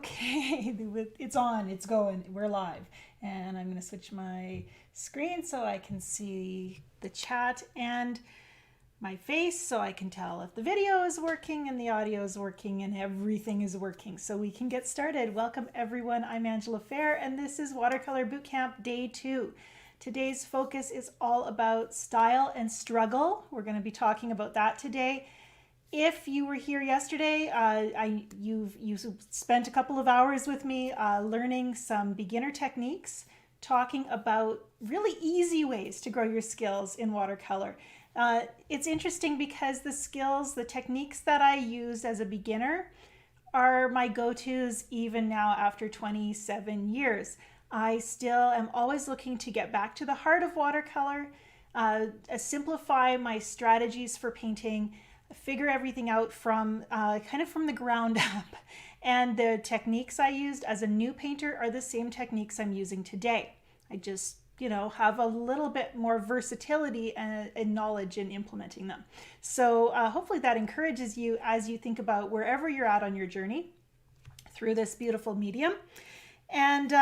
Okay, it's on, it's going, we're live. And I'm going to switch my screen so I can see the chat and my face so I can tell if the video is working and the audio is working and everything is working. So we can get started. Welcome everyone, I'm Angela Fair and this is Watercolor Bootcamp Day 2. Today's focus is all about style and struggle. We're going to be talking about that today. If you were here yesterday, you've spent a couple of hours with me learning some beginner techniques, talking about really easy ways to grow your skills in watercolor. It's interesting because the skills, the techniques that I used as a beginner are my go-tos even now after 27 years. I still am always looking to get back to the heart of watercolor, simplify my strategies for painting, figure everything out from kind of from the ground up. And the techniques I used as a new painter are the same techniques I'm using today. I just, have a little bit more versatility and knowledge in implementing them. So hopefully that encourages you as you think about wherever you're at on your journey through this beautiful medium. And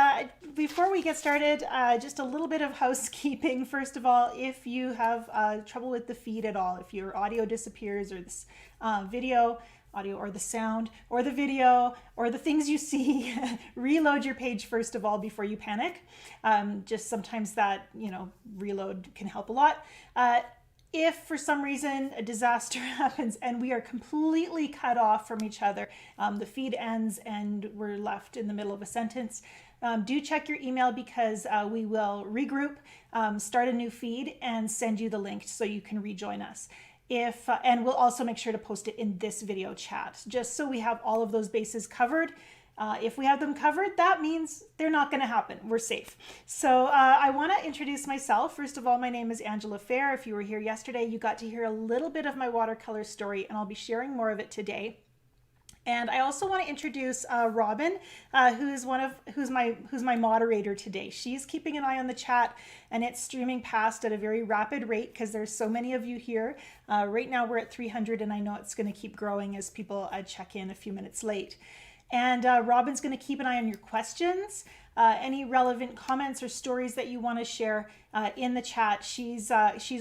before we get started, just a little bit of housekeeping. First of all, if you have trouble with the feed at all, if your audio disappears or this audio or the sound or the video or the things you see, reload your page first of all before you panic. Just sometimes that, reload can help a lot. If for some reason a disaster happens and we are completely cut off from each other, the feed ends and we're left in the middle of a sentence, do check your email because we will regroup, start a new feed and send you the link so you can rejoin us. And we'll also make sure to post it in this video chat, just so we have all of those bases covered. If we have them covered, that means they're not going to happen. We're safe. So I want to introduce myself. First of all, my name is Angela Fair. If you were here yesterday, you got to hear a little bit of my watercolor story, and I'll be sharing more of it today. And I also want to introduce Robin, who's my moderator today. She's keeping an eye on the chat, and it's streaming past at a very rapid rate because there's so many of you here. Right now we're at 300, and I know it's going to keep growing as people check in a few minutes late. And Robin's going to keep an eye on your questions, any relevant comments or stories that you want to share in the chat. She's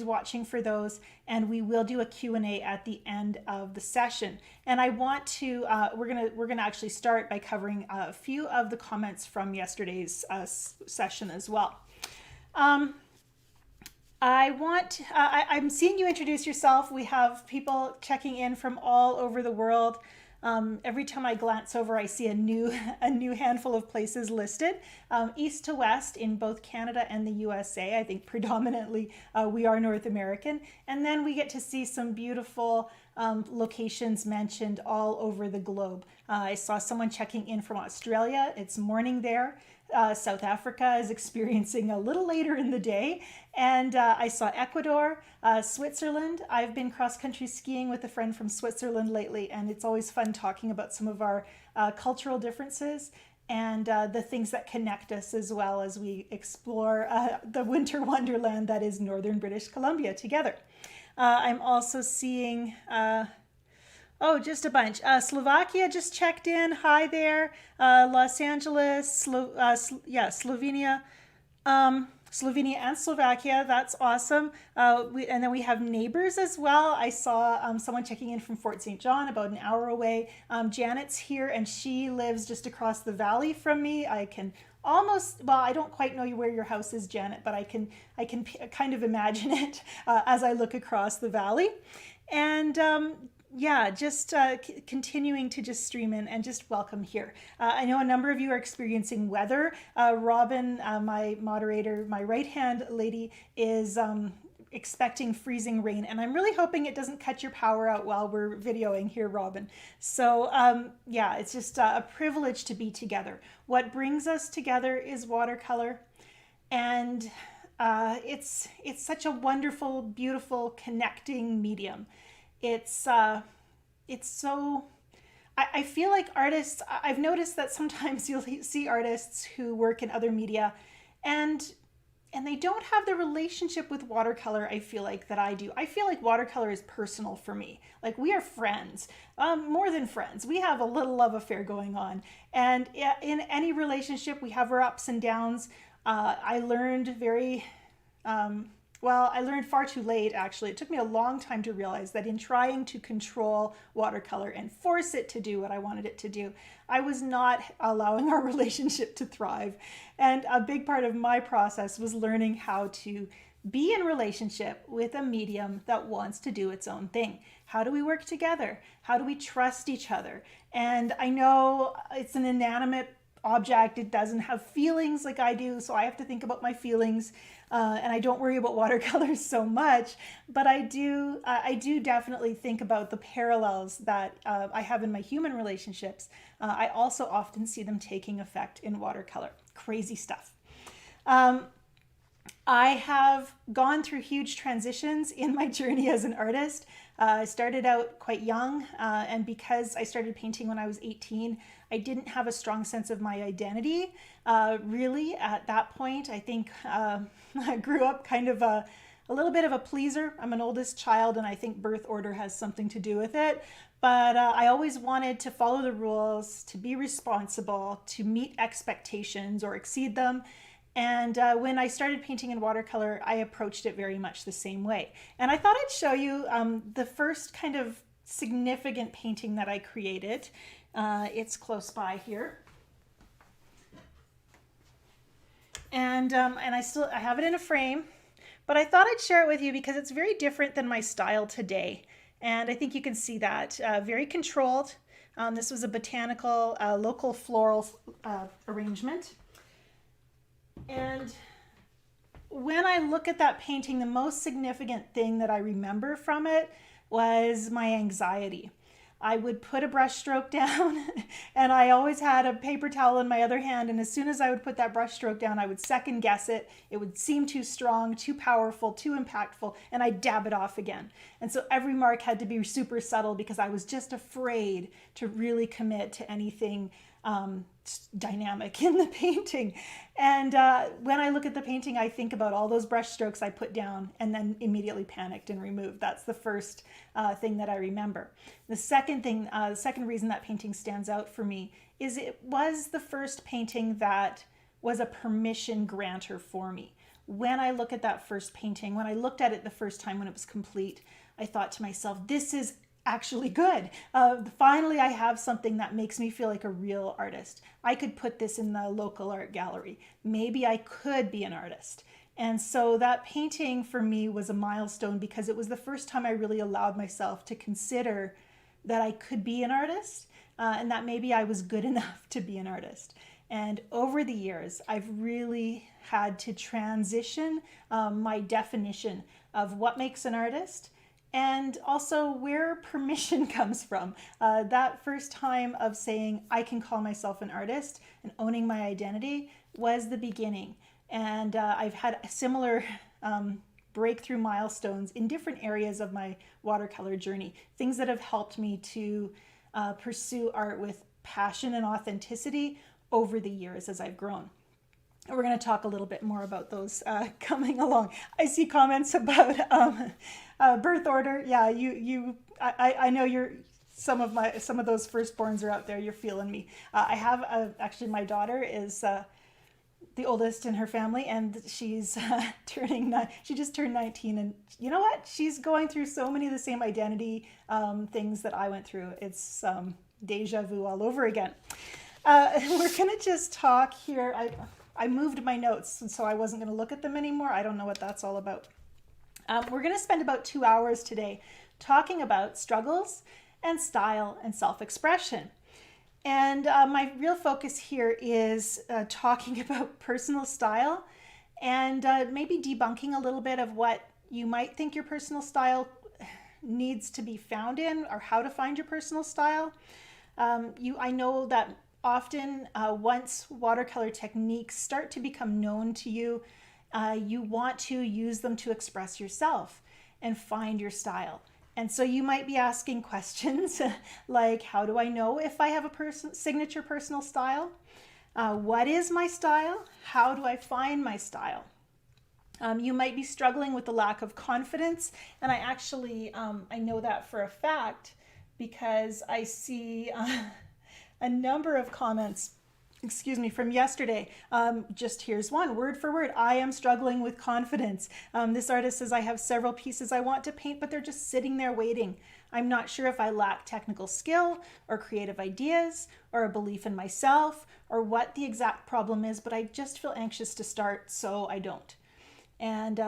watching for those, and we will do a Q&A at the end of the session. And I want to we're gonna actually start by covering a few of the comments from yesterday's session as well. I'm seeing you introduce yourself. We have people checking in from all over the world. Every time I glance over, I see a new handful of places listed, east to west in both Canada and the USA. I think predominantly we are North American. And then we get to see some beautiful locations mentioned all over the globe. I saw someone checking in from Australia. It's morning there. South Africa is experiencing a little later in the day. And I saw Ecuador, Switzerland. I've been cross-country skiing with a friend from Switzerland lately, and it's always fun talking about some of our cultural differences and the things that connect us as well as we explore the winter wonderland that is northern British Columbia together. I'm also seeing... just a bunch. Slovakia just checked in. Hi there. Los Angeles, Slovenia. Slovenia and Slovakia. That's awesome. And then we have neighbors as well. I saw someone checking in from Fort St. John, about an hour away. Janet's here, and she lives just across the valley from me. I can I don't quite know where your house is, Janet, but I can kind of imagine it as I look across the valley. And just continuing to just stream in and just welcome here. I know a number of you are experiencing weather. Robin, my moderator, my right-hand lady, is expecting freezing rain, and I'm really hoping it doesn't cut your power out while we're videoing here, Robin. So it's just a privilege to be together. What brings us together is watercolor, and it's such a wonderful, beautiful, connecting medium. It's so, I feel like artists, I've noticed that sometimes you'll see artists who work in other media, and and they don't have the relationship with watercolor I feel like that I do. I feel like watercolor is personal for me. Like we are friends, more than friends. We have a little love affair going on. And in any relationship, we have our ups and downs. I learned I learned far too late, actually. It took me a long time to realize that in trying to control watercolor and force it to do what I wanted it to do, I was not allowing our relationship to thrive. And a big part of my process was learning how to be in relationship with a medium that wants to do its own thing. How do we work together? How do we trust each other? And I know it's an inanimate object. It doesn't have feelings like I do, so I have to think about my feelings. And I don't worry about watercolors so much, but I do definitely think about the parallels that I have in my human relationships. I also often see them taking effect in watercolor. Crazy stuff. I have gone through huge transitions in my journey as an artist. I started out quite young, and because I started painting when I was 18, I didn't have a strong sense of my identity. Really, at that point, I think I grew up kind of a little bit of a pleaser. I'm an oldest child, and I think birth order has something to do with it. But I always wanted to follow the rules, to be responsible, to meet expectations or exceed them. And when I started painting in watercolor, I approached it very much the same way. And I thought I'd show you the first kind of significant painting that I created. It's close by here. And I have it in a frame, but I thought I'd share it with you because it's very different than my style today. And I think you can see that. Very controlled. This was a botanical, local floral arrangement. And when I look at that painting, the most significant thing that I remember from it was my anxiety. I would put a brush stroke down and I always had a paper towel in my other hand, and as soon as I would put that brush stroke down, I would second guess it. It would seem too strong, too powerful, too impactful, and I'd dab it off again. And so every mark had to be super subtle because I was just afraid to really commit to anything dynamic in the painting. And when I look at the painting, I think about all those brush strokes I put down and then immediately panicked and removed. That's the first thing that I remember. The second thing, the second reason that painting stands out for me is it was the first painting that was a permission granter for me. When I look at that first painting, when I looked at it the first time when it was complete, I thought to myself, this is actually good. Finally, I have something that makes me feel like a real artist. I could put this in the local art gallery. Maybe I could be an artist. And so that painting for me was a milestone because it was the first time I really allowed myself to consider that I could be an artist and that maybe I was good enough to be an artist. And over the years, I've really had to transition my definition of what makes an artist and also where permission comes from. That first time of saying I can call myself an artist and owning my identity was the beginning. And I've had similar breakthrough milestones in different areas of my watercolor journey, things that have helped me to pursue art with passion and authenticity over the years as I've grown. And we're going to talk a little bit more about those coming along. I see comments about birth order. Yeah, I know you're some of those firstborns are out there. You're feeling me. I have actually my daughter is the oldest in her family, and she's she just turned 19, and you know what? She's going through so many of the same identity things that I went through. It's deja vu all over again. We're going to just talk here. I moved my notes, and so I wasn't going to look at them anymore. I don't know what that's all about. We're going to spend about 2 hours today talking about struggles and style and self-expression. And my real focus here is talking about personal style and maybe debunking a little bit of what you might think your personal style needs to be found in, or how to find your personal style. I know that often once watercolor techniques start to become known to you, you want to use them to express yourself and find your style. And so you might be asking questions like, how do I know if I have a signature personal style? What is my style? How do I find my style? You might be struggling with the lack of confidence, and I actually I know that for a fact because I see a number of comments, excuse me, from yesterday. Just here's one, word for word. I am struggling with confidence. This artist says, I have several pieces I want to paint, but they're just sitting there waiting. I'm not sure if I lack technical skill or creative ideas or a belief in myself or what the exact problem is, but I just feel anxious to start, so I don't. And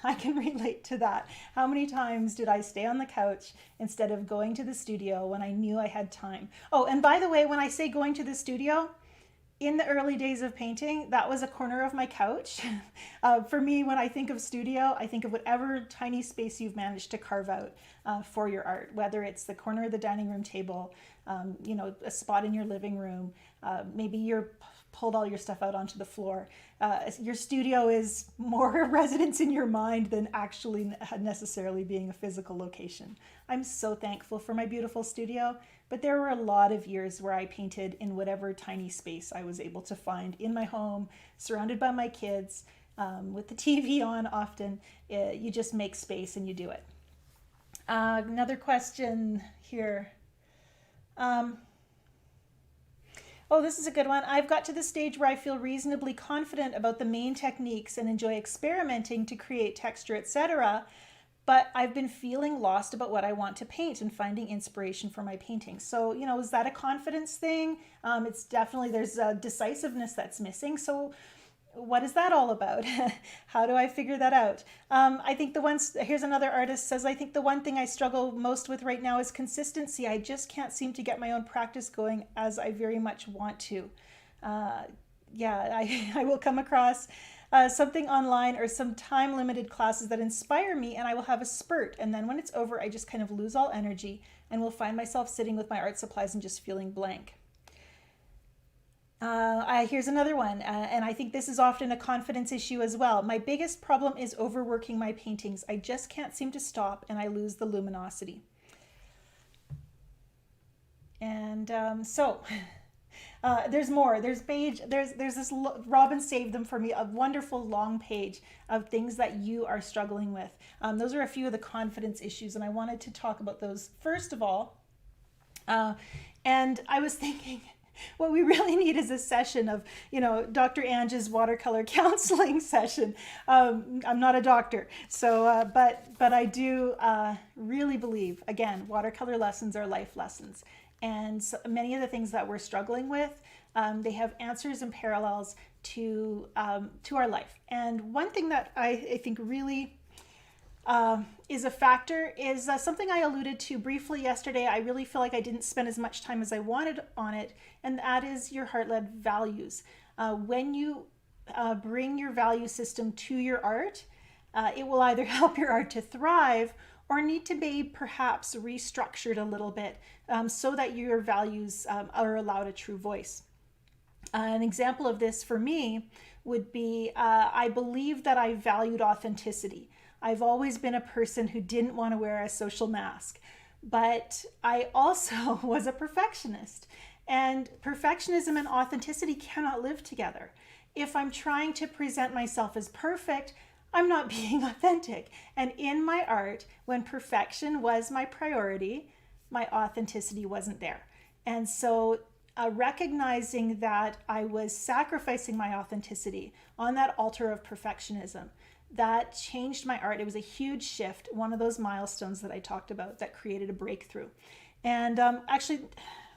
I can relate to that. How many times did I stay on the couch instead of going to the studio when I knew I had time? Oh, and by the way, when I say going to the studio, in the early days of painting, that was a corner of my couch. For me, when I think of studio, I think of whatever tiny space you've managed to carve out for your art, whether it's the corner of the dining room table, a spot in your living room, maybe you're pulled all your stuff out onto the floor. Your studio is more a residence in your mind than actually necessarily being a physical location. I'm so thankful for my beautiful studio, but there were a lot of years where I painted in whatever tiny space I was able to find in my home, surrounded by my kids, with the TV on often. You just make space and you do it. Another question here. Oh, this is a good one. I've got to the stage where I feel reasonably confident about the main techniques and enjoy experimenting to create texture, etc. But I've been feeling lost about what I want to paint and finding inspiration for my paintings. So, is that a confidence thing? It's definitely, there's a decisiveness that's missing. So what is that all about? How do I figure that out? I think here's another artist says, I think the one thing I struggle most with right now is consistency. I just can't seem to get my own practice going as I very much want to. I will come across something online or some time limited classes that inspire me and I will have a spurt. And then when it's over, I just kind of lose all energy and will find myself sitting with my art supplies and just feeling blank. Here's another one, and I think this is often a confidence issue as well. My biggest problem is overworking my paintings. I just can't seem to stop and I lose the luminosity. And there's more. There's this, Robin saved them for me, a wonderful long page of things that you are struggling with. Those are a few of the confidence issues, and I wanted to talk about those first of all. And I was thinking, what we really need is a session of, Dr. Ange's watercolor counseling session. I'm not a doctor, so but I do really believe, again, watercolor lessons are life lessons, and so many of the things that we're struggling with, they have answers and parallels to our life. And one thing that I think really is a factor is something I alluded to briefly yesterday. I really feel like I didn't spend as much time as I wanted on it, and that is your heart-led values. When you bring your value system to your art, it will either help your art to thrive or need to be perhaps restructured a little bit so that your values are allowed a true voice. An example of this for me would be I believe that I valued authenticity. I've always been a person who didn't want to wear a social mask, but I also was a perfectionist. And perfectionism and authenticity cannot live together. If I'm trying to present myself as perfect, I'm not being authentic. And in my art, when perfection was my priority, my authenticity wasn't there. And so recognizing that I was sacrificing my authenticity on that altar of perfectionism, that changed my art. It was a huge shift, one of those milestones that I talked about that created a breakthrough. And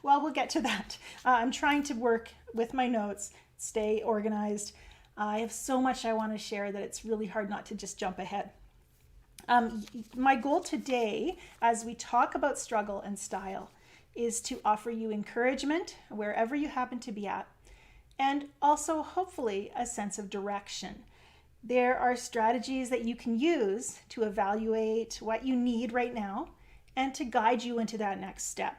we'll get to that. I'm trying to work with my notes, stay organized. I have so much I want to share that it's really hard not to just jump ahead. My goal today, as we talk about struggle and style, is to offer you encouragement wherever you happen to be at, and also hopefully a sense of direction. There are strategies that you can use to evaluate what you need right now and to guide you into that next step.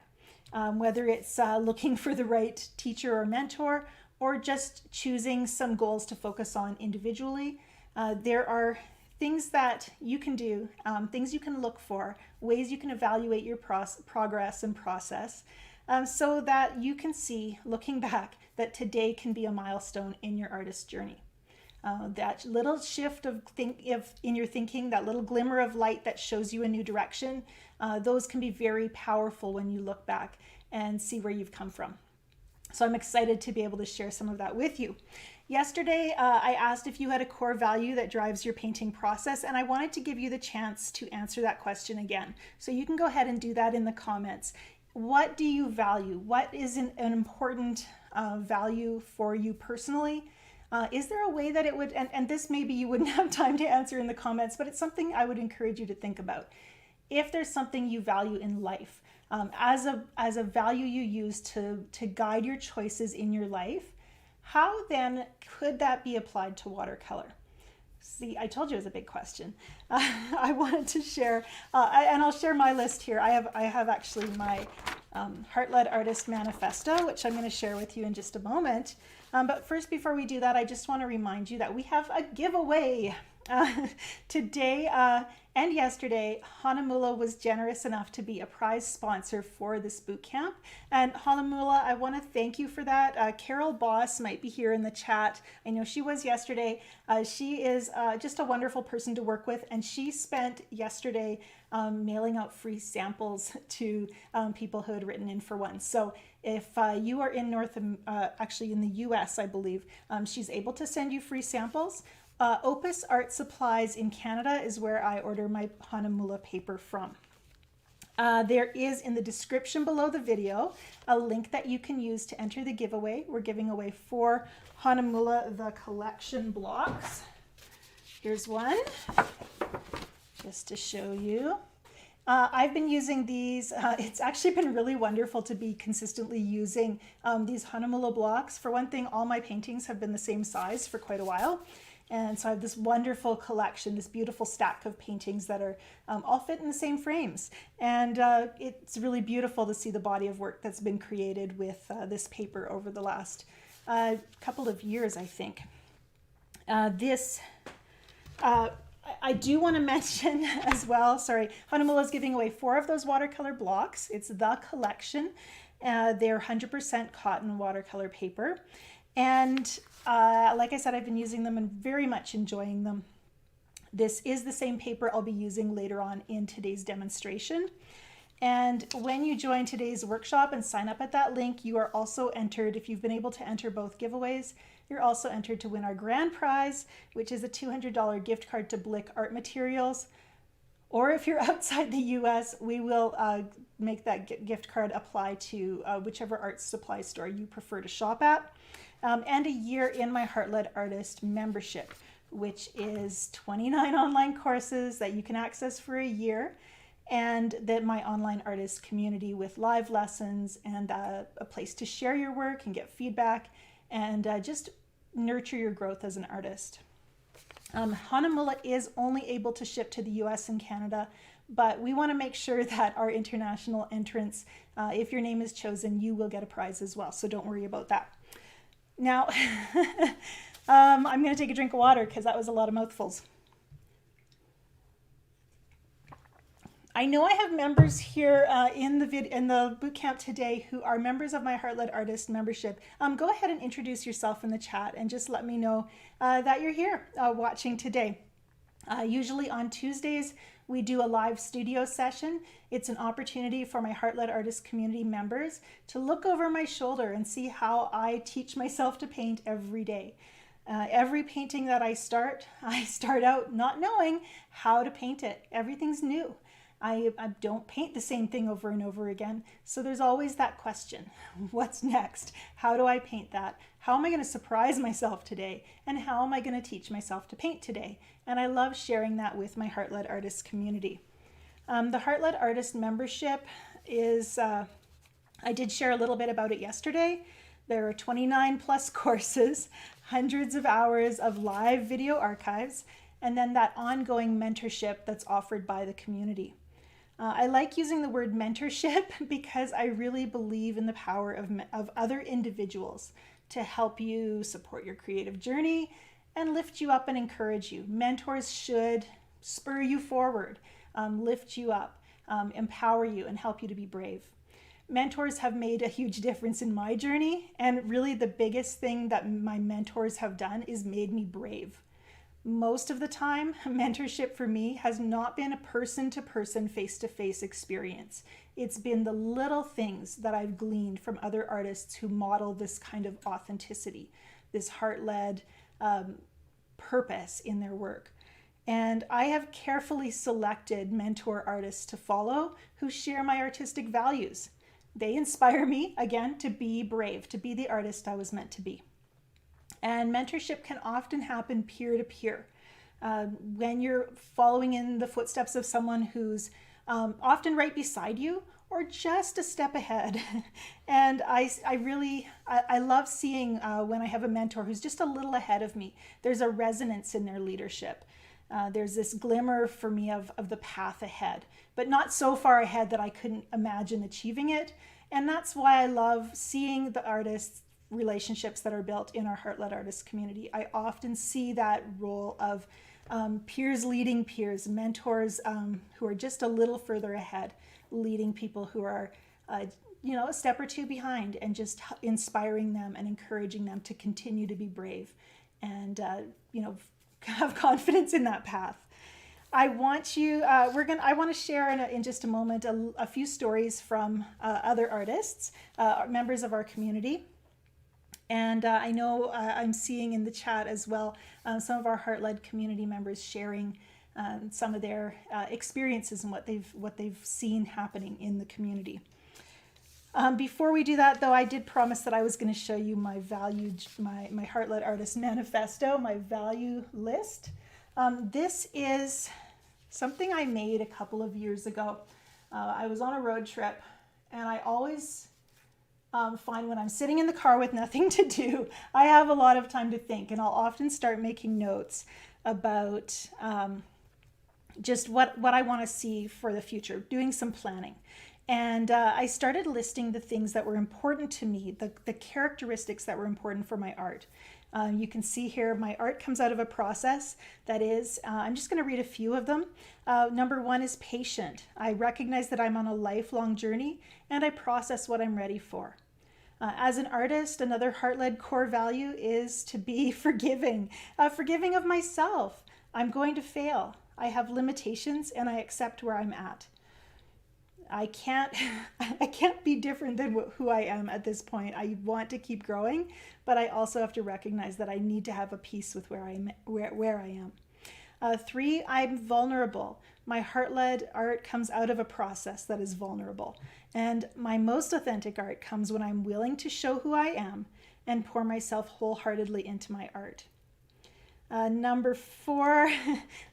Whether it's looking for the right teacher or mentor, or just choosing some goals to focus on individually, there are things that you can do, things you can look for, ways you can evaluate your progress and process, so that you can see, looking back, that today can be a milestone in your artist's journey. That little shift of in your thinking, that little glimmer of light that shows you a new direction, those can be very powerful when you look back and see where you've come from. So I'm excited to be able to share some of that with you. Yesterday, I asked if you had a core value that drives your painting process, and I wanted to give you the chance to answer that question again. So you can go ahead and do that in the comments. What do you value? What is an important value for you personally? Is there a way that it would, and this maybe you wouldn't have time to answer in the comments, but it's something I would encourage you to think about. If there's something you value in life, as a value you use to guide your choices in your life, how then could that be applied to watercolor? See, I told you it was a big question. I wanted to share, and I'll share my list here. I have actually my Heart-Led Artist Manifesto, which I'm going to share with you in just a moment. But first, before we do that, I just want to remind you that we have a giveaway. Today and yesterday, Hahnemühle was generous enough to be a prize sponsor for this boot camp. And Hahnemühle, I want to thank you for that. Carol Boss might be here in the chat. I know she was yesterday. She is just a wonderful person to work with, and she spent yesterday mailing out free samples to people who had written in for one. So if you are in actually in the US, I believe, she's able to send you free samples. Opus Art Supplies in Canada is where I order my Hahnemühle paper from. There is in the description below the video a link that you can use to enter the giveaway. We're giving away 4 Hahnemühle The Collection blocks. Here's one, just to show you. I've been using these. It's actually been really wonderful to be consistently using these Hahnemühle blocks. For one thing, all my paintings have been the same size for quite a while. And so I have this wonderful collection, this beautiful stack of paintings that are all fit in the same frames. And it's really beautiful to see the body of work that's been created with this paper over the last couple of years, I think. I do want to mention as well, Hahnemühle is giving away 4 of those watercolor blocks. It's the collection. They're 100% cotton watercolor paper. And like I said, I've been using them and very much enjoying them. This is the same paper I'll be using later on in today's demonstration. And when you join today's workshop and sign up at that link, you are also entered, if you've been able to enter both giveaways, you're also entered to win our grand prize, which is a $200 gift card to Blick Art Materials. Or if you're outside the US, we will make that gift card apply to whichever art supply store you prefer to shop at. And a year in my Heart-Led Artist membership, which is 29 online courses that you can access for a year, and my online artist community with live lessons and a place to share your work and get feedback and just nurture your growth as an artist. Hahnemühle is only able to ship to the US and Canada, but we want to make sure that our international entrants, if your name is chosen, you will get a prize as well, so don't worry about that. Now, I'm going to take a drink of water because that was a lot of mouthfuls. I know I have members here in the boot camp today who are members of my Heart-Led Artist membership. Go ahead and introduce yourself in the chat and just let me know that you're here watching today. Usually on Tuesdays, we do a live studio session. It's an opportunity for my Heart-Led Artist community members to look over my shoulder and see how I teach myself to paint every day. Every painting that I start out not knowing how to paint it. Everything's new. I don't paint the same thing over and over again. So there's always that question. What's next? How do I paint that? How am I going to surprise myself today? And how am I going to teach myself to paint today? And I love sharing that with my Heart-Led Artist community. The Heart-Led Artist membership is, I did share a little bit about it yesterday. There are 29 plus courses, hundreds of hours of live video archives, and then that ongoing mentorship that's offered by the community. I like using the word mentorship because I really believe in the power of other individuals to help you support your creative journey and lift you up and encourage you. Mentors should spur you forward, lift you up, empower you, and help you to be brave. mentors have made a huge difference in my journey. And really the biggest thing that my mentors have done is made me brave. Most of the time, mentorship for me has not been a person-to-person, face-to-face experience. It's been the little things that I've gleaned from other artists who model this kind of authenticity, this heart-led purpose in their work. And I have carefully selected mentor artists to follow who share my artistic values. They inspire me, again, to be brave, to be the artist I was meant to be. And mentorship can often happen peer-to-peer. When you're following in the footsteps of someone who's often right beside you or just a step ahead. And I love seeing when I have a mentor who's just a little ahead of me. There's a resonance in their leadership. There's this glimmer for me of the path ahead, but not so far ahead that I couldn't imagine achieving it. And that's why I love seeing the artists' relationships that are built in our Heart-Led Artists community. I often see that role of peers leading peers, mentors who are just a little further ahead, leading people who are a step or two behind, and just inspiring them and encouraging them to continue to be brave and have confidence in that path. I want to share in just a moment a few stories from other artists, members of our community. And I know I'm seeing in the chat as well some of our Heart-Led community members sharing some of their experiences and what they've seen happening in the community. Before we do that, though, I did promise that I was going to show you my Heart-Led Artist Manifesto, my value list. This is something I made a couple of years ago. I was on a road trip, and I always find when I'm sitting in the car with nothing to do, I have a lot of time to think, and I'll often start making notes about just what I want to see for the future, doing some planning. And I started listing the things that were important to me, the characteristics that were important for my art. You can see here my art comes out of a process that is, I'm just going to read a few of them. Number one is patient. I recognize that I'm on a lifelong journey and I process what I'm ready for. As an artist, another Heart-Led core value is to be forgiving, forgiving of myself. I'm going to fail. I have limitations and I accept where I'm at. I can't be different than who I am at this point. I want to keep growing, but I also have to recognize that I need to have a peace with where I am. 3, I'm vulnerable. My Heart-Led art comes out of a process that is vulnerable. And my most authentic art comes when I'm willing to show who I am and pour myself wholeheartedly into my art. Number 4,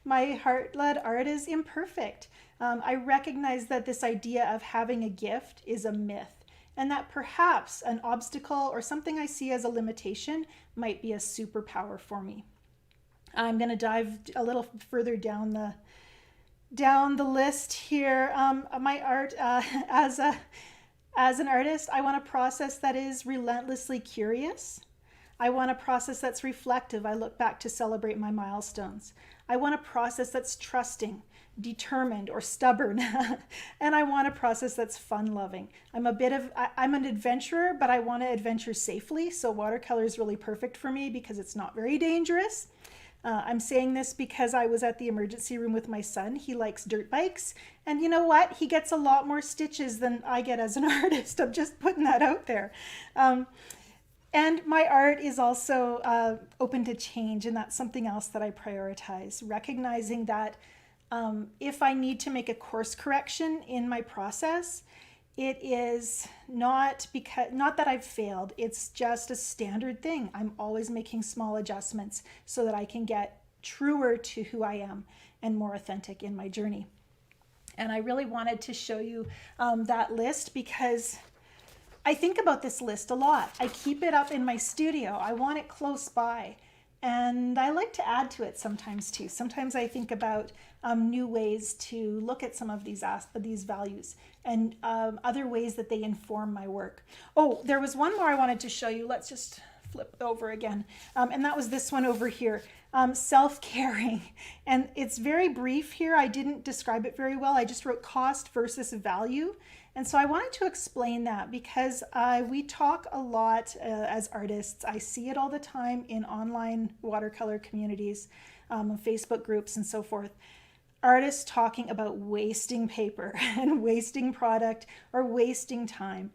my Heart-Led art is imperfect. I recognize that this idea of having a gift is a myth, and that perhaps an obstacle or something I see as a limitation might be a superpower for me. I'm going to dive a little further down the list here. My art as an artist, I want a process that is relentlessly curious. I want a process that's reflective. I look back to celebrate my milestones. I want a process that's trusting, determined, or stubborn. And I want a process that's fun-loving. I'm an adventurer, but I want to adventure safely. So watercolor is really perfect for me because it's not very dangerous. I'm saying this because I was at the emergency room with my son. He likes dirt bikes. And you know what? He gets a lot more stitches than I get as an artist. I'm just putting that out there. And my art is also open to change, and that's something else that I prioritize. Recognizing that if I need to make a course correction in my process, it is not that I've failed, it's just a standard thing. I'm always making small adjustments so that I can get truer to who I am and more authentic in my journey. And I really wanted to show you that list because I think about this list a lot. I keep it up in my studio. I want it close by. And I like to add to it sometimes too. Sometimes I think about new ways to look at some of these values and other ways that they inform my work. Oh, there was one more I wanted to show you. Let's just flip over again. And that was this one over here, self-caring. And it's very brief here. I didn't describe it very well. I just wrote cost versus value. And so I wanted to explain that because we talk a lot as artists. I see it all the time in online watercolor communities, Facebook groups and so forth. Artists talking about wasting paper and wasting product or wasting time.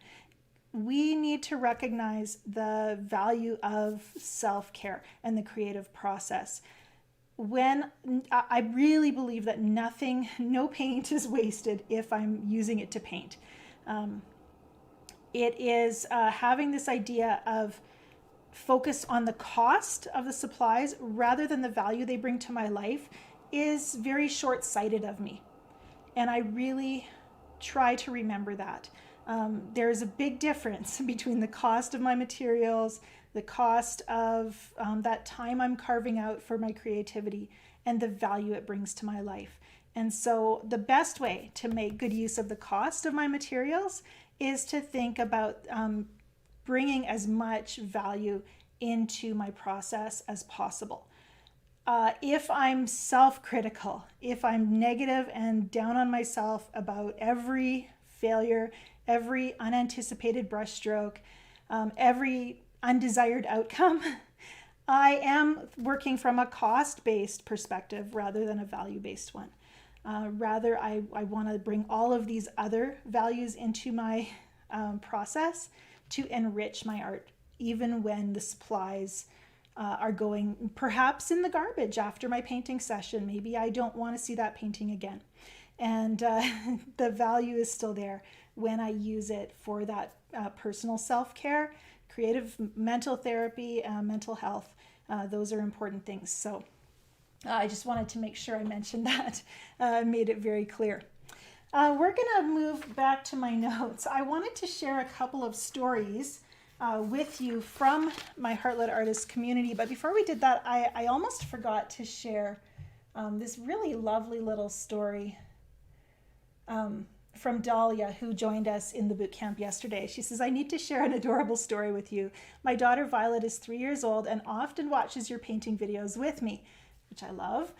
We need to recognize the value of self-care and the creative process. When I really believe that no paint is wasted if I'm using it to paint. It is having this idea of focus on the cost of the supplies rather than the value they bring to my life is very short-sighted of me. And I really try to remember that. There's a big difference between the cost of my materials, the cost of that time I'm carving out for my creativity, and the value it brings to my life. And so the best way to make good use of the cost of my materials is to think about bringing as much value into my process as possible. If I'm self-critical, if I'm negative and down on myself about every failure, every unanticipated brushstroke, every undesired outcome, I am working from a cost-based perspective rather than a value-based one. Rather, I want to bring all of these other values into my process to enrich my art, even when the supplies are going perhaps in the garbage after my painting session. Maybe I don't want to see that painting again. And the value is still there when I use it for that personal self-care, creative mental therapy, mental health. Those are important things. So I just wanted to make sure I mentioned that, made it very clear. We're going to move back to my notes. I wanted to share a couple of stories with you from my Heartlit Artists community. But before we did that, I almost forgot to share this really lovely little story from Dahlia, who joined us in the boot camp yesterday. She says, I need to share an adorable story with you. My daughter Violet is 3 years old and often watches your painting videos with me, which I love.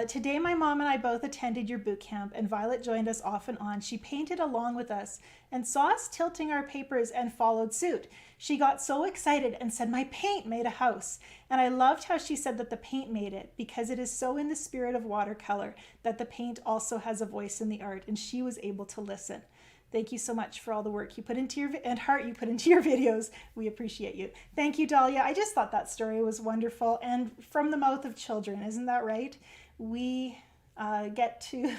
Today, my mom and I both attended your boot camp, and Violet joined us off and on. She painted along with us and saw us tilting our papers and followed suit. She got so excited and said, my paint made a house. And I loved how she said that the paint made it, because it is so in the spirit of watercolor that the paint also has a voice in the art, and she was able to listen. Thank you so much for all the work you put into and heart you put into your videos. We appreciate you. Thank you, Dahlia. I just thought that story was wonderful. And from the mouth of children, isn't that right? We get to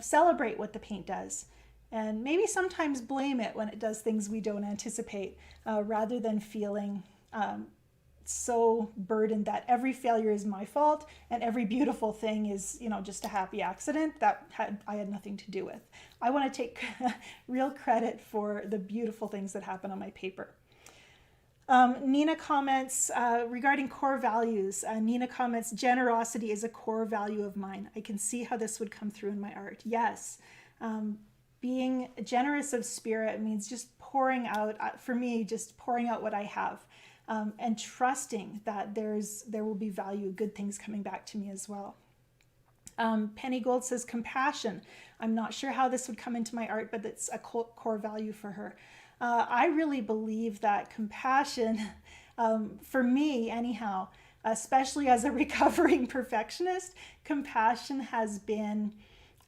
celebrate what the paint does, and maybe sometimes blame it when it does things we don't anticipate, rather than feeling so burdened that every failure is my fault and every beautiful thing is, just a happy accident that I had nothing to do with. I want to take real credit for the beautiful things that happen on my paper. Nina comments regarding core values. Nina comments, generosity is a core value of mine. I can see how this would come through in my art. Yes. Being generous of spirit means just pouring out, for me, just pouring out what I have. And trusting that there will be value, good things coming back to me as well. Penny Gold says compassion. I'm not sure how this would come into my art, but it's a core value for her. I really believe that compassion, for me anyhow, especially as a recovering perfectionist, compassion has been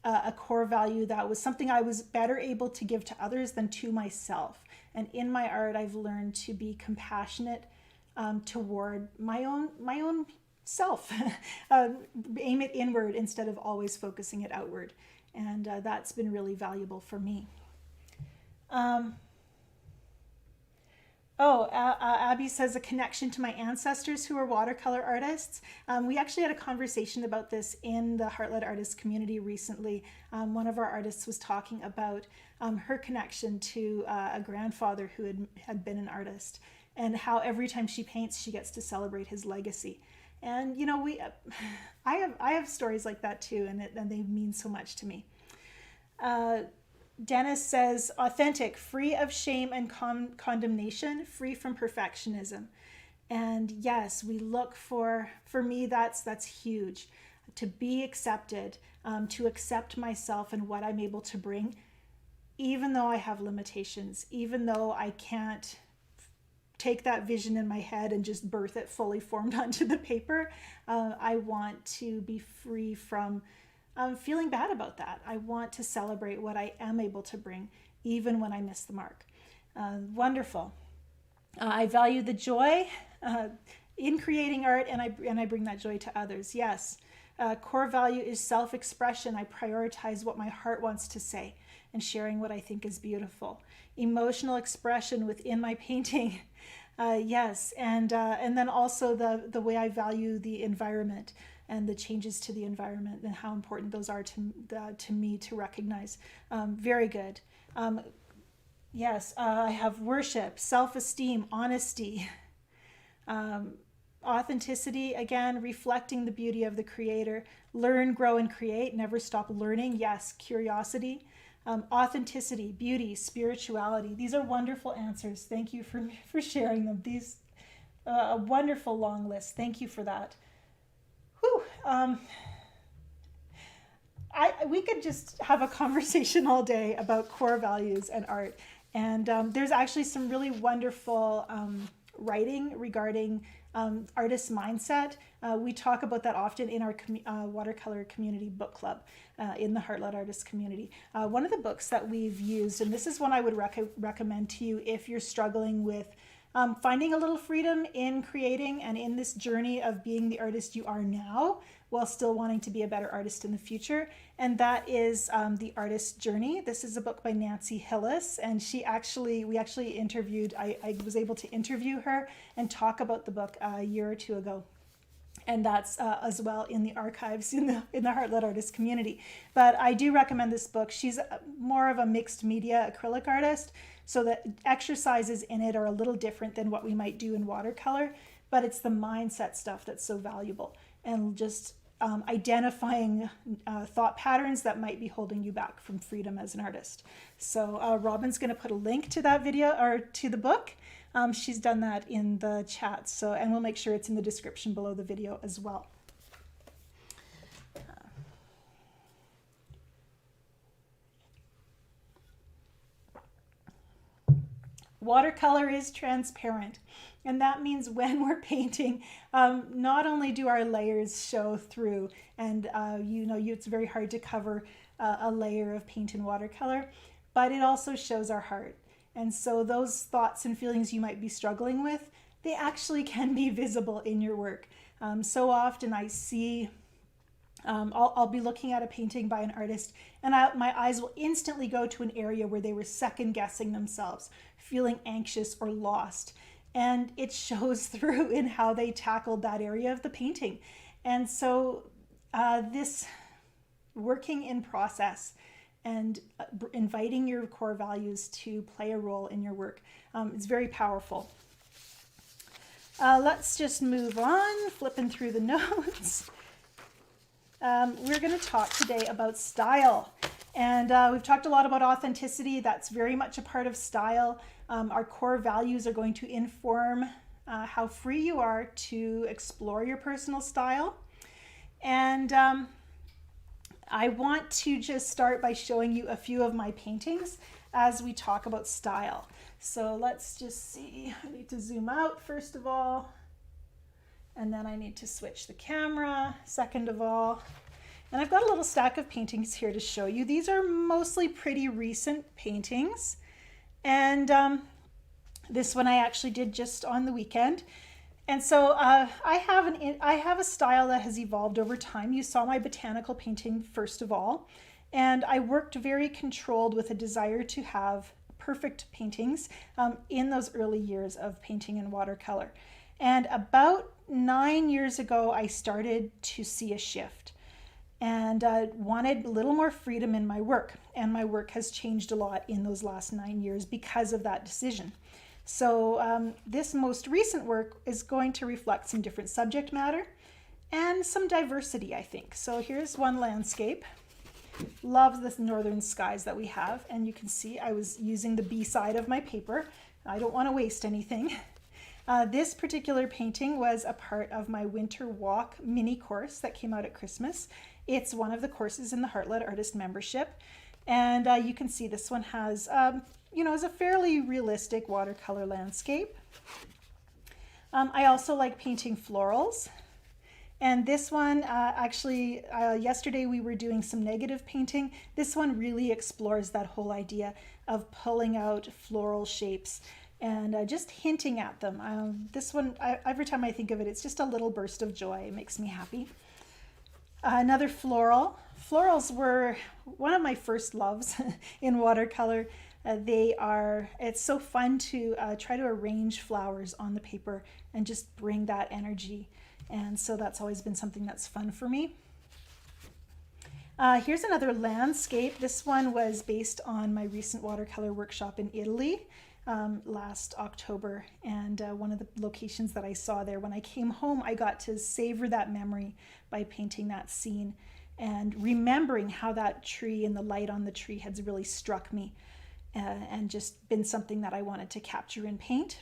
a core value that was something I was better able to give to others than to myself. And in my art, I've learned to be compassionate toward my own self, aim it inward instead of always focusing it outward. And that's been really valuable for me. Abby says a connection to my ancestors who are watercolor artists. We actually had a conversation about this in the Heartlit Artists community recently. One of our artists was talking about her connection to a grandfather who had been an artist, and how every time she paints, she gets to celebrate his legacy. And I have stories like that too, and they mean so much to me. Dennis says, authentic, free of shame and condemnation, free from perfectionism. And yes, we look for me, that's huge. To be accepted, to accept myself and what I'm able to bring, even though I have limitations, even though I can't take that vision in my head and just birth it fully formed onto the paper. I want to be free from feeling bad about that. I want to celebrate what I am able to bring, even when I miss the mark. Wonderful. I value the joy in creating art, and I bring that joy to others. Yes. Core value is self-expression. I prioritize what my heart wants to say and sharing what I think is beautiful. Emotional expression within my painting. Yes. And then also the way I value the environment and the changes to the environment and how important those are to me to recognize. Very good. Yes, I have worship, self-esteem, honesty, authenticity, again, reflecting the beauty of the creator. Learn, grow, and create. Never stop learning. Yes, curiosity. Authenticity, beauty, spirituality. These are wonderful answers. Thank you for sharing them. These a wonderful long list. Thank you for that. Whew. We could just have a conversation all day about core values and art. And there's actually some really wonderful writing regarding artist mindset. We talk about that often in our watercolor community book club in the Heart-Led Artist community. One of the books that we've used, and this is one I would recommend to you if you're struggling with finding a little freedom in creating and in this journey of being the artist you are now while still wanting to be a better artist in the future. And that is The Artist's Journey. This is a book by Nancy Hillis, and we actually interviewed, I was able to interview her and talk about the book a year or two ago. And that's as well in the archives in the Heart-Led Artist community. But I do recommend this book. She's more of a mixed media acrylic artist, so the exercises in it are a little different than what we might do in watercolor, but it's the mindset stuff that's so valuable, and just identifying thought patterns that might be holding you back from freedom as an artist. So Robin's going to put a link to that video or to the book. She's done that in the chat, and we'll make sure it's in the description below the video as well. Watercolor is transparent, and that means when we're painting, not only do our layers show through, and it's very hard to cover a layer of paint in watercolor, but it also shows our heart. And so those thoughts and feelings you might be struggling with, they actually can be visible in your work. So often I see, I'll be looking at a painting by an artist, and my eyes will instantly go to an area where they were second guessing themselves, feeling anxious or lost. And it shows through in how they tackled that area of the painting. And so this working in process and inviting your core values to play a role in your work is very powerful. Let's just move on, flipping through the notes. We're going to talk today about style. And we've talked a lot about authenticity. That's very much a part of style. Our core values are going to inform how free you are to explore your personal style. And I want to just start by showing you a few of my paintings as we talk about style. So let's just see. I need to zoom out first of all, and then I need to switch the camera second of all. And I've got a little stack of paintings here to show you. These are mostly pretty recent paintings. And this one I actually did just on the weekend. And so I have a style that has evolved over time. You saw my botanical painting first of all. And I worked very controlled with a desire to have perfect paintings in those early years of painting in watercolor. And about 9 years ago, I started to see a shift and wanted a little more freedom in my work. And my work has changed a lot in those last 9 years because of that decision. So this most recent work is going to reflect some different subject matter and some diversity, I think. So here's one landscape. Love the northern skies that we have. And you can see I was using the B side of my paper. I don't want to waste anything. This particular painting was a part of my winter walk mini course that came out at Christmas. It's one of the courses in the Heart-Led Artist membership. And you can see this one has, is a fairly realistic watercolor landscape. I also like painting florals. And this one, yesterday we were doing some negative painting. This one really explores that whole idea of pulling out floral shapes and just hinting at them. This one, every time I think of it, it's just a little burst of joy. It makes me happy. Another floral. Florals were one of my first loves in watercolor. It's so fun to try to arrange flowers on the paper and just bring that energy. And so that's always been something that's fun for me. Here's another landscape. This one was based on my recent watercolor workshop in Italy last October. And one of the locations that I saw there, when I came home, I got to savor that memory by painting that scene and remembering how that tree and the light on the tree has really struck me and just been something that I wanted to capture and paint.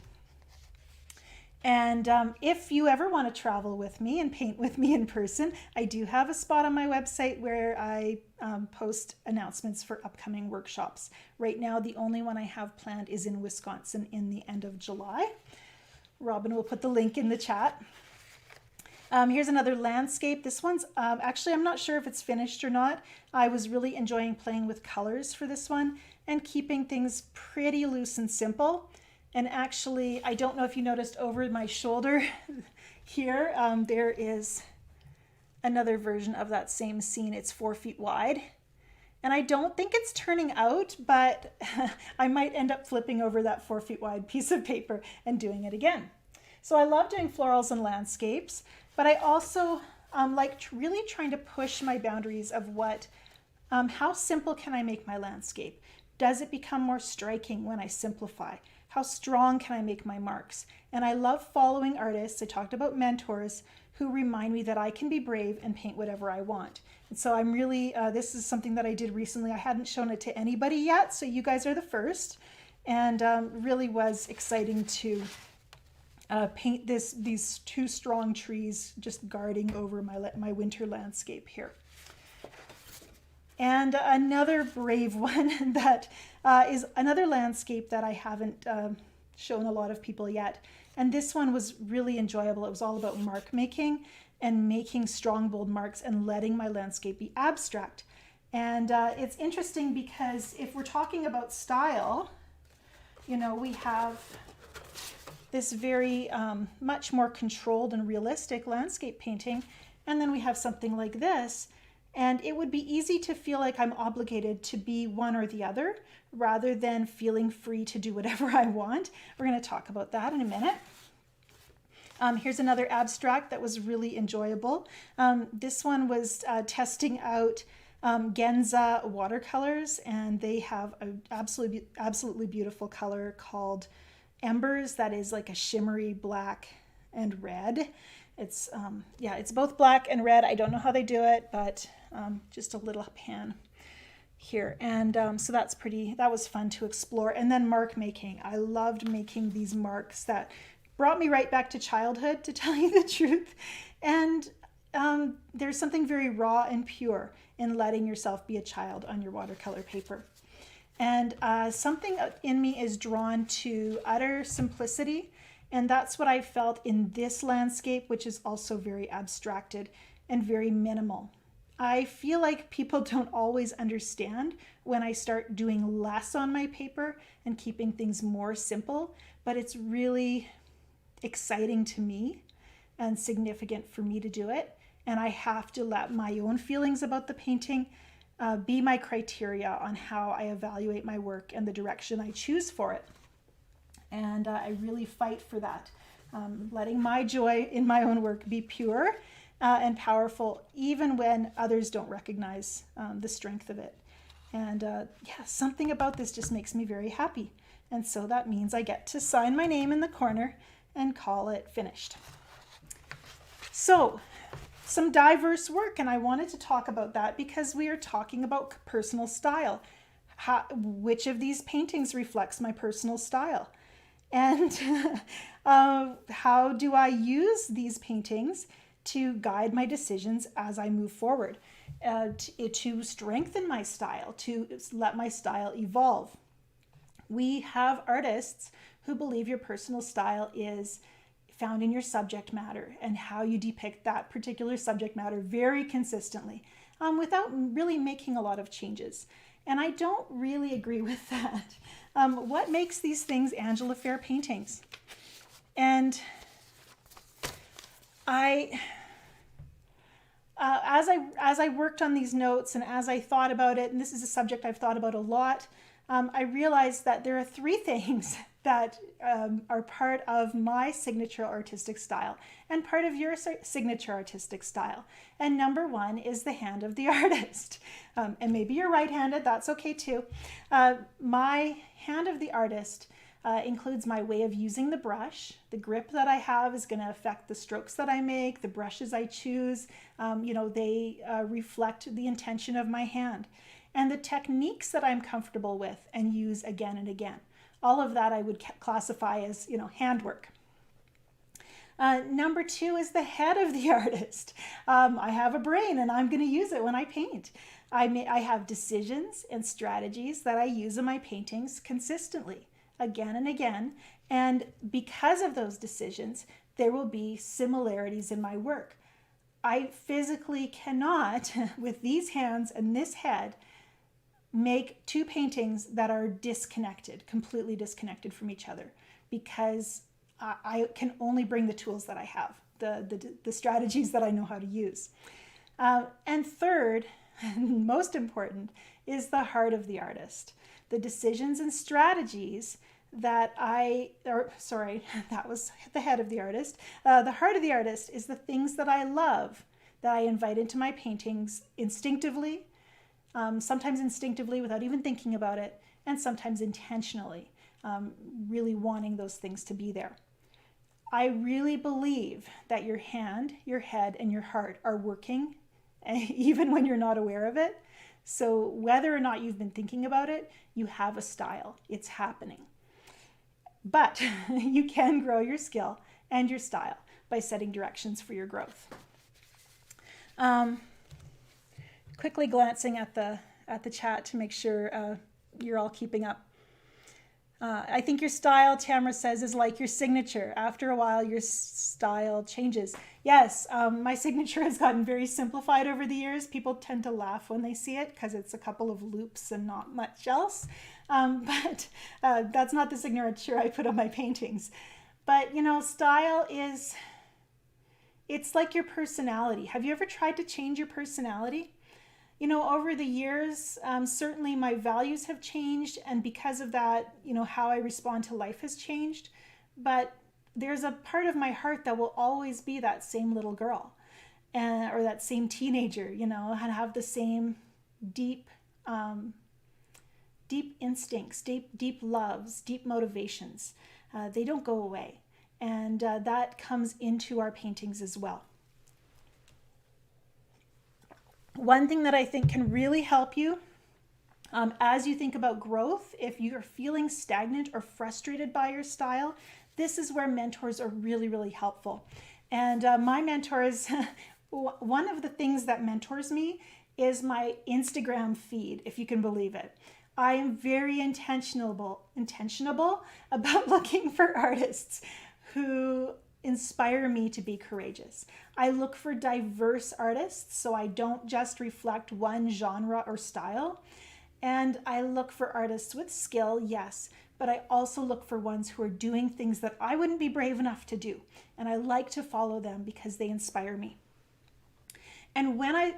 And if you ever want to travel with me and paint with me in person, I do have a spot on my website where I post announcements for upcoming workshops. Right now, the only one I have planned is in Wisconsin in the end of July. Robin will put the link in the chat. Here's another landscape. This one's actually, I'm not sure if it's finished or not. I was really enjoying playing with colors for this one and keeping things pretty loose and simple. And actually, I don't know if you noticed over my shoulder here, there is another version of that same scene. It's 4 feet wide. And I don't think it's turning out, but I might end up flipping over that 4 feet wide piece of paper and doing it again. So I love doing florals and landscapes, but I also like really trying to push my boundaries of how simple can I make my landscape? Does it become more striking when I simplify? How strong can I make my marks? And I love following artists. I talked about mentors who remind me that I can be brave and paint whatever I want. And so I'm really, this is something that I did recently. I hadn't shown it to anybody yet, so you guys are the first. And really was exciting to paint these two strong trees just guarding over my winter landscape here. And another brave one that is another landscape that I haven't shown a lot of people yet. And this one was really enjoyable. It was all about mark making and making strong, bold marks and letting my landscape be abstract. And it's interesting because if we're talking about style, we have this very much more controlled and realistic landscape painting. And then we have something like this. And it would be easy to feel like I'm obligated to be one or the other rather than feeling free to do whatever I want. We're going to talk about that in a minute. Here's another abstract that was really enjoyable. This one was testing out Genza watercolors, and they have an absolutely beautiful color called Embers that is like a shimmery black and red. It's both black and red. I don't know how they do it, but just a little pan here. And so that was fun to explore. And then mark making. I loved making these marks that brought me right back to childhood, to tell you the truth. And there's something very raw and pure in letting yourself be a child on your watercolor paper. And something in me is drawn to utter simplicity. And that's what I felt in this landscape, which is also very abstracted and very minimal. I feel like people don't always understand when I start doing less on my paper and keeping things more simple, but it's really exciting to me and significant for me to do it. And I have to let my own feelings about the painting be my criteria on how I evaluate my work and the direction I choose for it. And I really fight for that, letting my joy in my own work be pure and powerful, even when others don't recognize the strength of it. And something about this just makes me very happy. And so that means I get to sign my name in the corner and call it finished. So, some diverse work, and I wanted to talk about that because we are talking about personal style. Which of these paintings reflects my personal style? And how do I use these paintings to guide my decisions as I move forward? to strengthen my style, to let my style evolve. We have artists who believe your personal style is found in your subject matter and how you depict that particular subject matter very consistently, without really making a lot of changes. And I don't really agree with that. What makes these things Angela Fair paintings? And as I worked on these notes and as I thought about it, and this is a subject I've thought about a lot, I realized that there are three things that are part of my signature artistic style and part of your signature artistic style. And number one is the hand of the artist. And maybe you're right-handed, that's okay too. My hand of the artist includes my way of using the brush. The grip that I have is going to affect the strokes that I make, the brushes I choose. They reflect the intention of my hand. And the techniques that I'm comfortable with and use again and again. All of that I would classify as, handwork. Number two is the head of the artist. I have a brain and I'm going to use it when I paint. I have decisions and strategies that I use in my paintings consistently, again and again. And because of those decisions, there will be similarities in my work. I physically cannot, with these hands and this head, make two paintings that are disconnected, completely disconnected from each other, because I can only bring the tools that I have, the strategies that I know how to use. And third, and most important, is the heart of the artist. The decisions and strategies that that was the head of the artist. The heart of the artist is the things that I love, that I invite into my paintings instinctively, sometimes instinctively without even thinking about it, and sometimes intentionally, really wanting those things to be there. I really believe that your hand, your head, and your heart are working, even when you're not aware of it. So whether or not you've been thinking about it, you have a style. It's happening. But you can grow your skill and your style by setting directions for your growth. Quickly glancing at the chat to make sure you're all keeping up. I think your style, Tamara says, is like your signature. After a while, your style changes. Yes, my signature has gotten very simplified over the years. People tend to laugh when they see it because it's a couple of loops and not much else. But that's not the signature I put on my paintings. But, style it's like your personality. Have you ever tried to change your personality? Over the years, certainly my values have changed, and because of that, how I respond to life has changed. But there's a part of my heart that will always be that same little girl, or that same teenager, and have the same deep instincts, deep loves, deep motivations. They don't go away, and that comes into our paintings as well. One thing that I think can really help you as you think about growth, if you're feeling stagnant or frustrated by your style, this is where mentors are really, really helpful. And my mentors, one of the things that mentors me is my Instagram feed, if you can believe it. I am very intentional about looking for artists who inspire me to be courageous. I look for diverse artists, so I don't just reflect one genre or style. And I look for artists with skill, yes, but I also look for ones who are doing things that I wouldn't be brave enough to do. And I like to follow them because they inspire me. And when I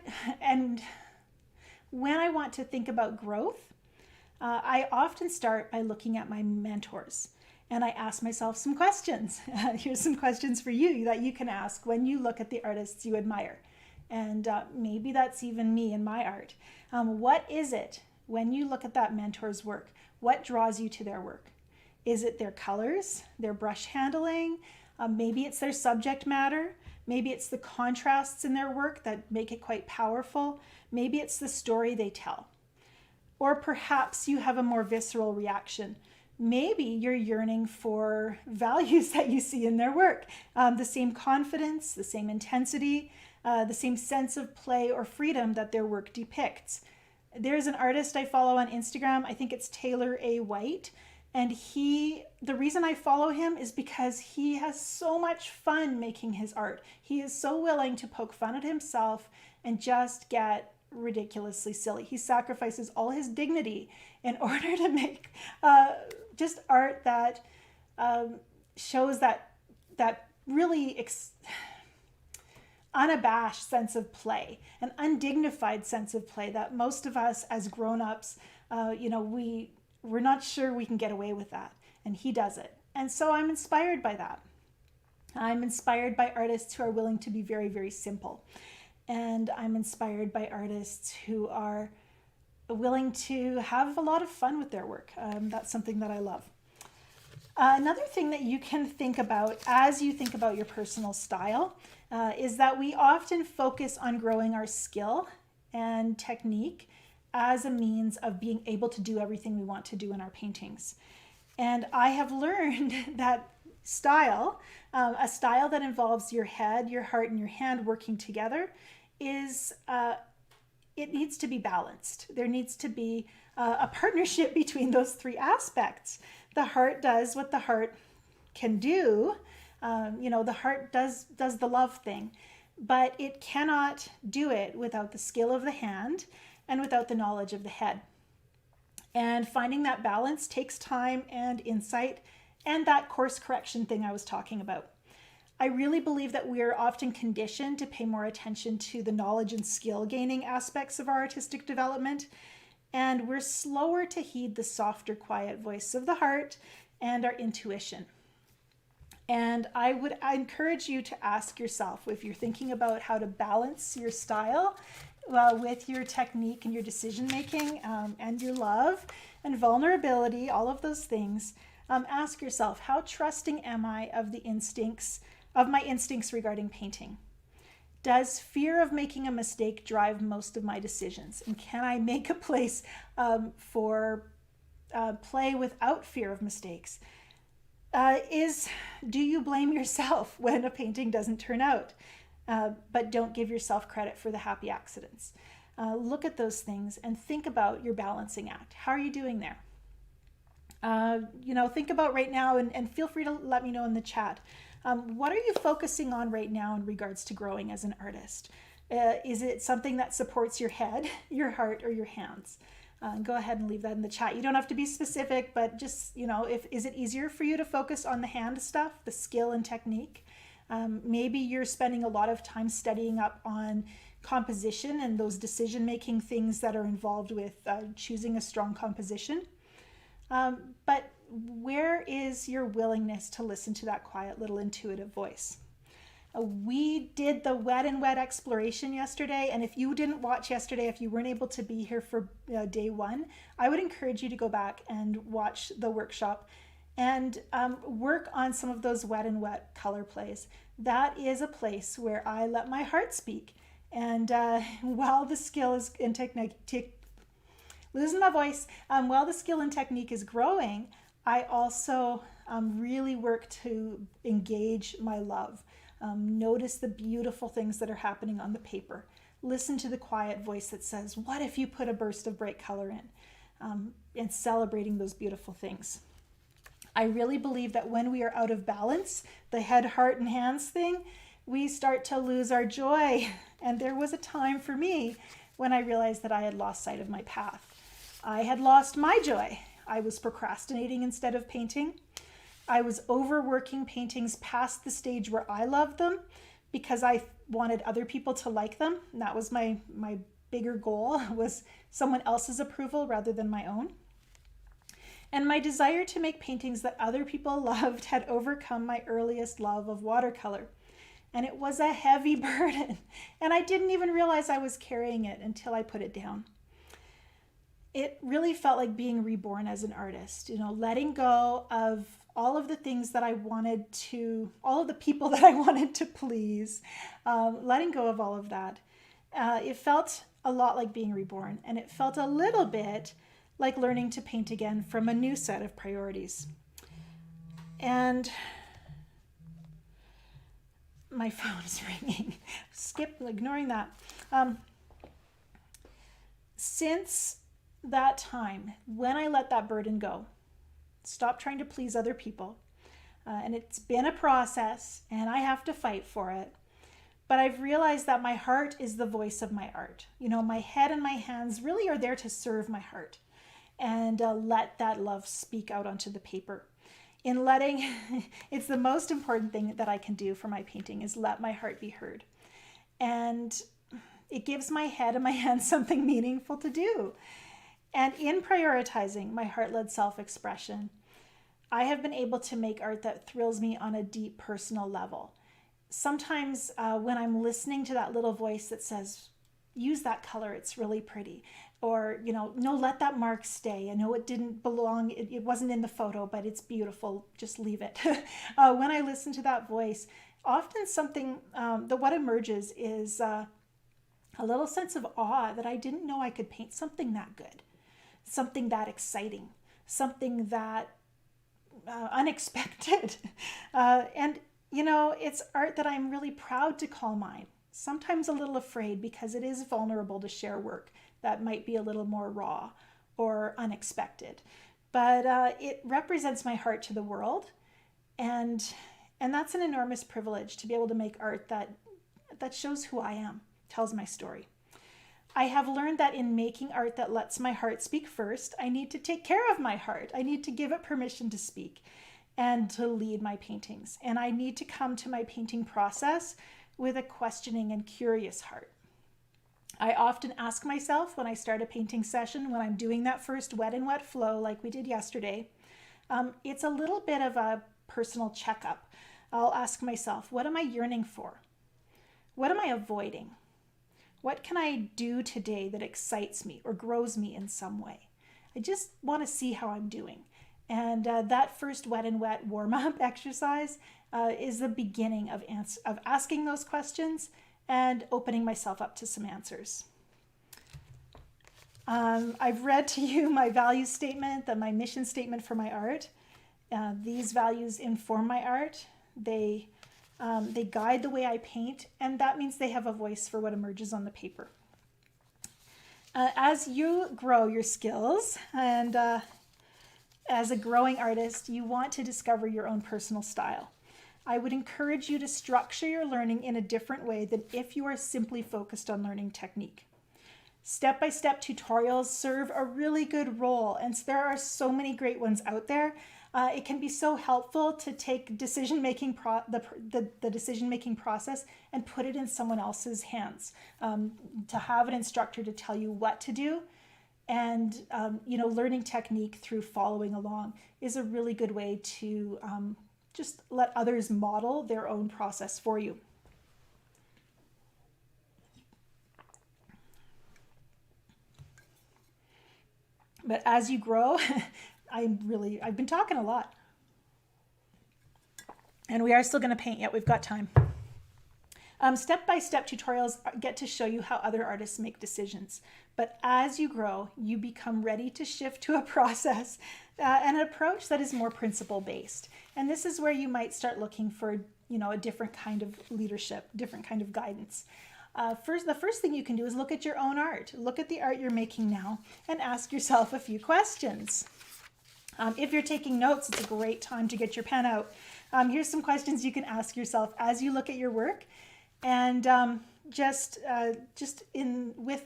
want to think about growth, I often start by looking at my mentors. And I ask myself some questions. Here's some questions for you that you can ask when you look at the artists you admire. And maybe that's even me in my art. What is it when you look at that mentor's work? What draws you to their work? Is it their colors, their brush handling? Maybe it's their subject matter. Maybe it's the contrasts in their work that make it quite powerful. Maybe it's the story they tell. Or perhaps you have a more visceral reaction. Maybe you're yearning for values that you see in their work, the same confidence, the same intensity, the same sense of play or freedom that their work depicts. There's an artist I follow on Instagram, I think it's Taylor A. White, and the reason I follow him is because he has so much fun making his art. He is so willing to poke fun at himself and just get ridiculously silly. He sacrifices all his dignity in order to make just art that shows that really unabashed sense of play, an undignified sense of play that most of us as grown-ups, we're not sure we can get away with that. And he does it. And so I'm inspired by that. I'm inspired by artists who are willing to be very, very simple. And I'm inspired by artists who are willing to have a lot of fun with their work. That's something that I love. Another thing that you can think about as you think about your personal style is that we often focus on growing our skill and technique as a means of being able to do everything we want to do in our paintings. And I have learned that style, a style that involves your head, your heart, and your hand working together is, it needs to be balanced. There needs to be a partnership between those three aspects. The heart does what the heart can do. The heart does the love thing, but it cannot do it without the skill of the hand and without the knowledge of the head. And finding that balance takes time and insight and that course correction thing I was talking about. I really believe that we are often conditioned to pay more attention to the knowledge and skill gaining aspects of our artistic development, and we're slower to heed the softer, quiet voice of the heart and our intuition. And I encourage you to ask yourself, if you're thinking about how to balance your style with your technique and your decision making and your love and vulnerability, all of those things, ask yourself, how trusting am I of my instincts regarding painting? Does fear of making a mistake drive most of my decisions? And can I make a place for play without fear of mistakes? Do you blame yourself when a painting doesn't turn out? But don't give yourself credit for the happy accidents. Look at those things and think about your balancing act. How are you doing there? Think about right now and feel free to let me know in the chat. What are you focusing on right now in regards to growing as an artist? Is it something that supports your head, your heart, or your hands? Go ahead and leave that in the chat. You don't have to be specific, but just, is it easier for you to focus on the hand stuff, the skill and technique? Maybe you're spending a lot of time studying up on composition and those decision-making things that are involved with choosing a strong composition. But where is your willingness to listen to that quiet little intuitive voice? We did the wet and wet exploration yesterday, and if you didn't watch yesterday, if you weren't able to be here for day one, I would encourage you to go back and watch the workshop and work on some of those wet and wet color plays. That is a place where I let my heart speak. And while the skill is in technique, losing my voice, while the skill and technique is growing, I also really work to engage my love. Notice the beautiful things that are happening on the paper. Listen to the quiet voice that says, what if you put a burst of bright color in? And celebrating those beautiful things. I really believe that when we are out of balance, the head, heart, and hands thing, we start to lose our joy. And there was a time for me when I realized that I had lost sight of my path. I had lost my joy. I was procrastinating instead of painting. I was overworking paintings past the stage where I loved them because I wanted other people to like them. And that was my bigger goal, was someone else's approval rather than my own. And my desire to make paintings that other people loved had overcome my earliest love of watercolor. And it was a heavy burden. And I didn't even realize I was carrying it until I put it down. It really felt like being reborn as an artist, letting go of all of the things that I wanted to, all of the people that I wanted to please, letting go of all of that. It felt a lot like being reborn, and it felt a little bit like learning to paint again from a new set of priorities. And my phone is ringing. Ignoring that. Since that time, when I let that burden go, stop trying to please other people, and it's been a process and I have to fight for it, but I've realized that my heart is the voice of my art. My head and my hands really are there to serve my heart and let that love speak out onto the paper. In letting, it's the most important thing that I can do for my painting, is let my heart be heard. And it gives my head and my hands something meaningful to do. And in prioritizing my heart-led self-expression, I have been able to make art that thrills me on a deep personal level. Sometimes when I'm listening to that little voice that says, use that color, it's really pretty. Or, no, let that mark stay. I know it didn't belong, it wasn't in the photo, but it's beautiful, just leave it. When I listen to that voice, often something, what emerges is a little sense of awe that I didn't know I could paint something that good, something that exciting, something that unexpected. And, it's art that I'm really proud to call mine. Sometimes a little afraid because it is vulnerable to share work that might be a little more raw or unexpected. But it represents my heart to the world. And that's an enormous privilege to be able to make art that shows who I am, tells my story. I have learned that in making art that lets my heart speak first, I need to take care of my heart. I need to give it permission to speak and to lead my paintings. And I need to come to my painting process with a questioning and curious heart. I often ask myself when I start a painting session, when I'm doing that first wet and wet flow like we did yesterday, it's a little bit of a personal checkup. I'll ask myself, what am I yearning for? What am I avoiding? What can I do today that excites me or grows me in some way? I just want to see how I'm doing. And that first wet and wet warm-up exercise is the beginning of asking those questions and opening myself up to some answers. I've read to you my value statement, my mission statement for my art. These values inform my art. They guide the way I paint, and that means they have a voice for what emerges on the paper. As you grow your skills and as a growing artist, you want to discover your own personal style. I would encourage you to structure your learning in a different way than if you are simply focused on learning technique. Step-by-step tutorials serve a really good role, and there are so many great ones out there. It can be so helpful to take the decision-making process and put it in someone else's hands. To have an instructor to tell you what to do, and learning technique through following along is a really good way to just let others model their own process for you. But as you grow, I've been talking a lot. And we are still going to paint yet. We've got time. Step-by-step tutorials get to show you how other artists make decisions. But as you grow, you become ready to shift to a process and an approach that is more principle-based. And this is where you might start looking for, a different kind of leadership, different kind of guidance. The first thing you can do is look at your own art. Look at the art you're making now and ask yourself a few questions. If you're taking notes, it's a great time to get your pen out. Here's some questions you can ask yourself as you look at your work, and with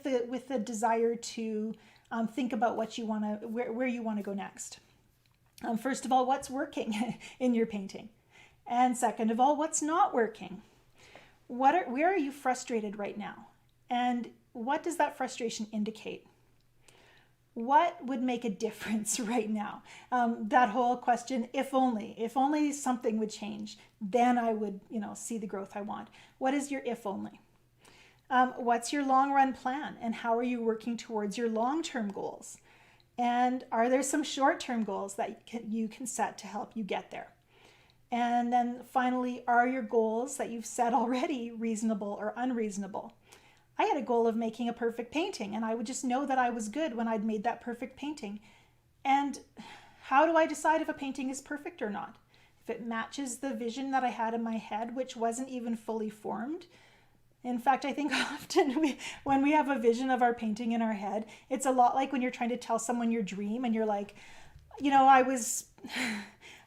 the desire to think about what you want to, where you want to go next. First of all, what's working in your painting? And second of all, what's not working? Where are you frustrated right now? And what does that frustration indicate? What would make a difference right now? That whole question, if only something would change, then I would, see the growth I want. What is your if only? What's your long run plan, and how are you working towards your long-term goals? And are there some short-term goals that you can set to help you get there? And then finally, are your goals that you've set already reasonable or unreasonable? I had a goal of making a perfect painting, and I would just know that I was good when I'd made that perfect painting. And how do I decide if a painting is perfect or not? if it matches the vision that I had in my head, which wasn't even fully formed. In fact, I think often when we have a vision of our painting in our head, it's a lot like when you're trying to tell someone your dream and you're like, you know, I was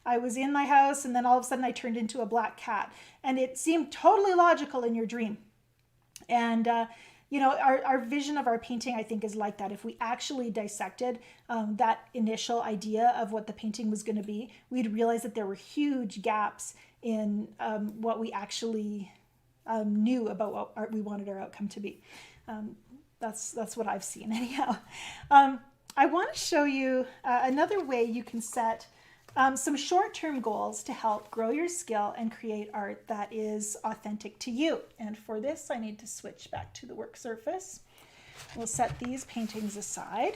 in my house and then all of a sudden I turned into a black cat, and it seemed totally logical in your dream. And you know, our vision of our painting, I think, is like that. If we actually dissected that initial idea of what the painting was going to be, we'd realize that there were huge gaps in what we actually knew about what we wanted our outcome to be. That's what I've seen anyhow. I want to show you another way you can set some short-term goals to help grow your skill and create art that is authentic to you. And for this, I need to switch back to the work surface. We'll set these paintings aside.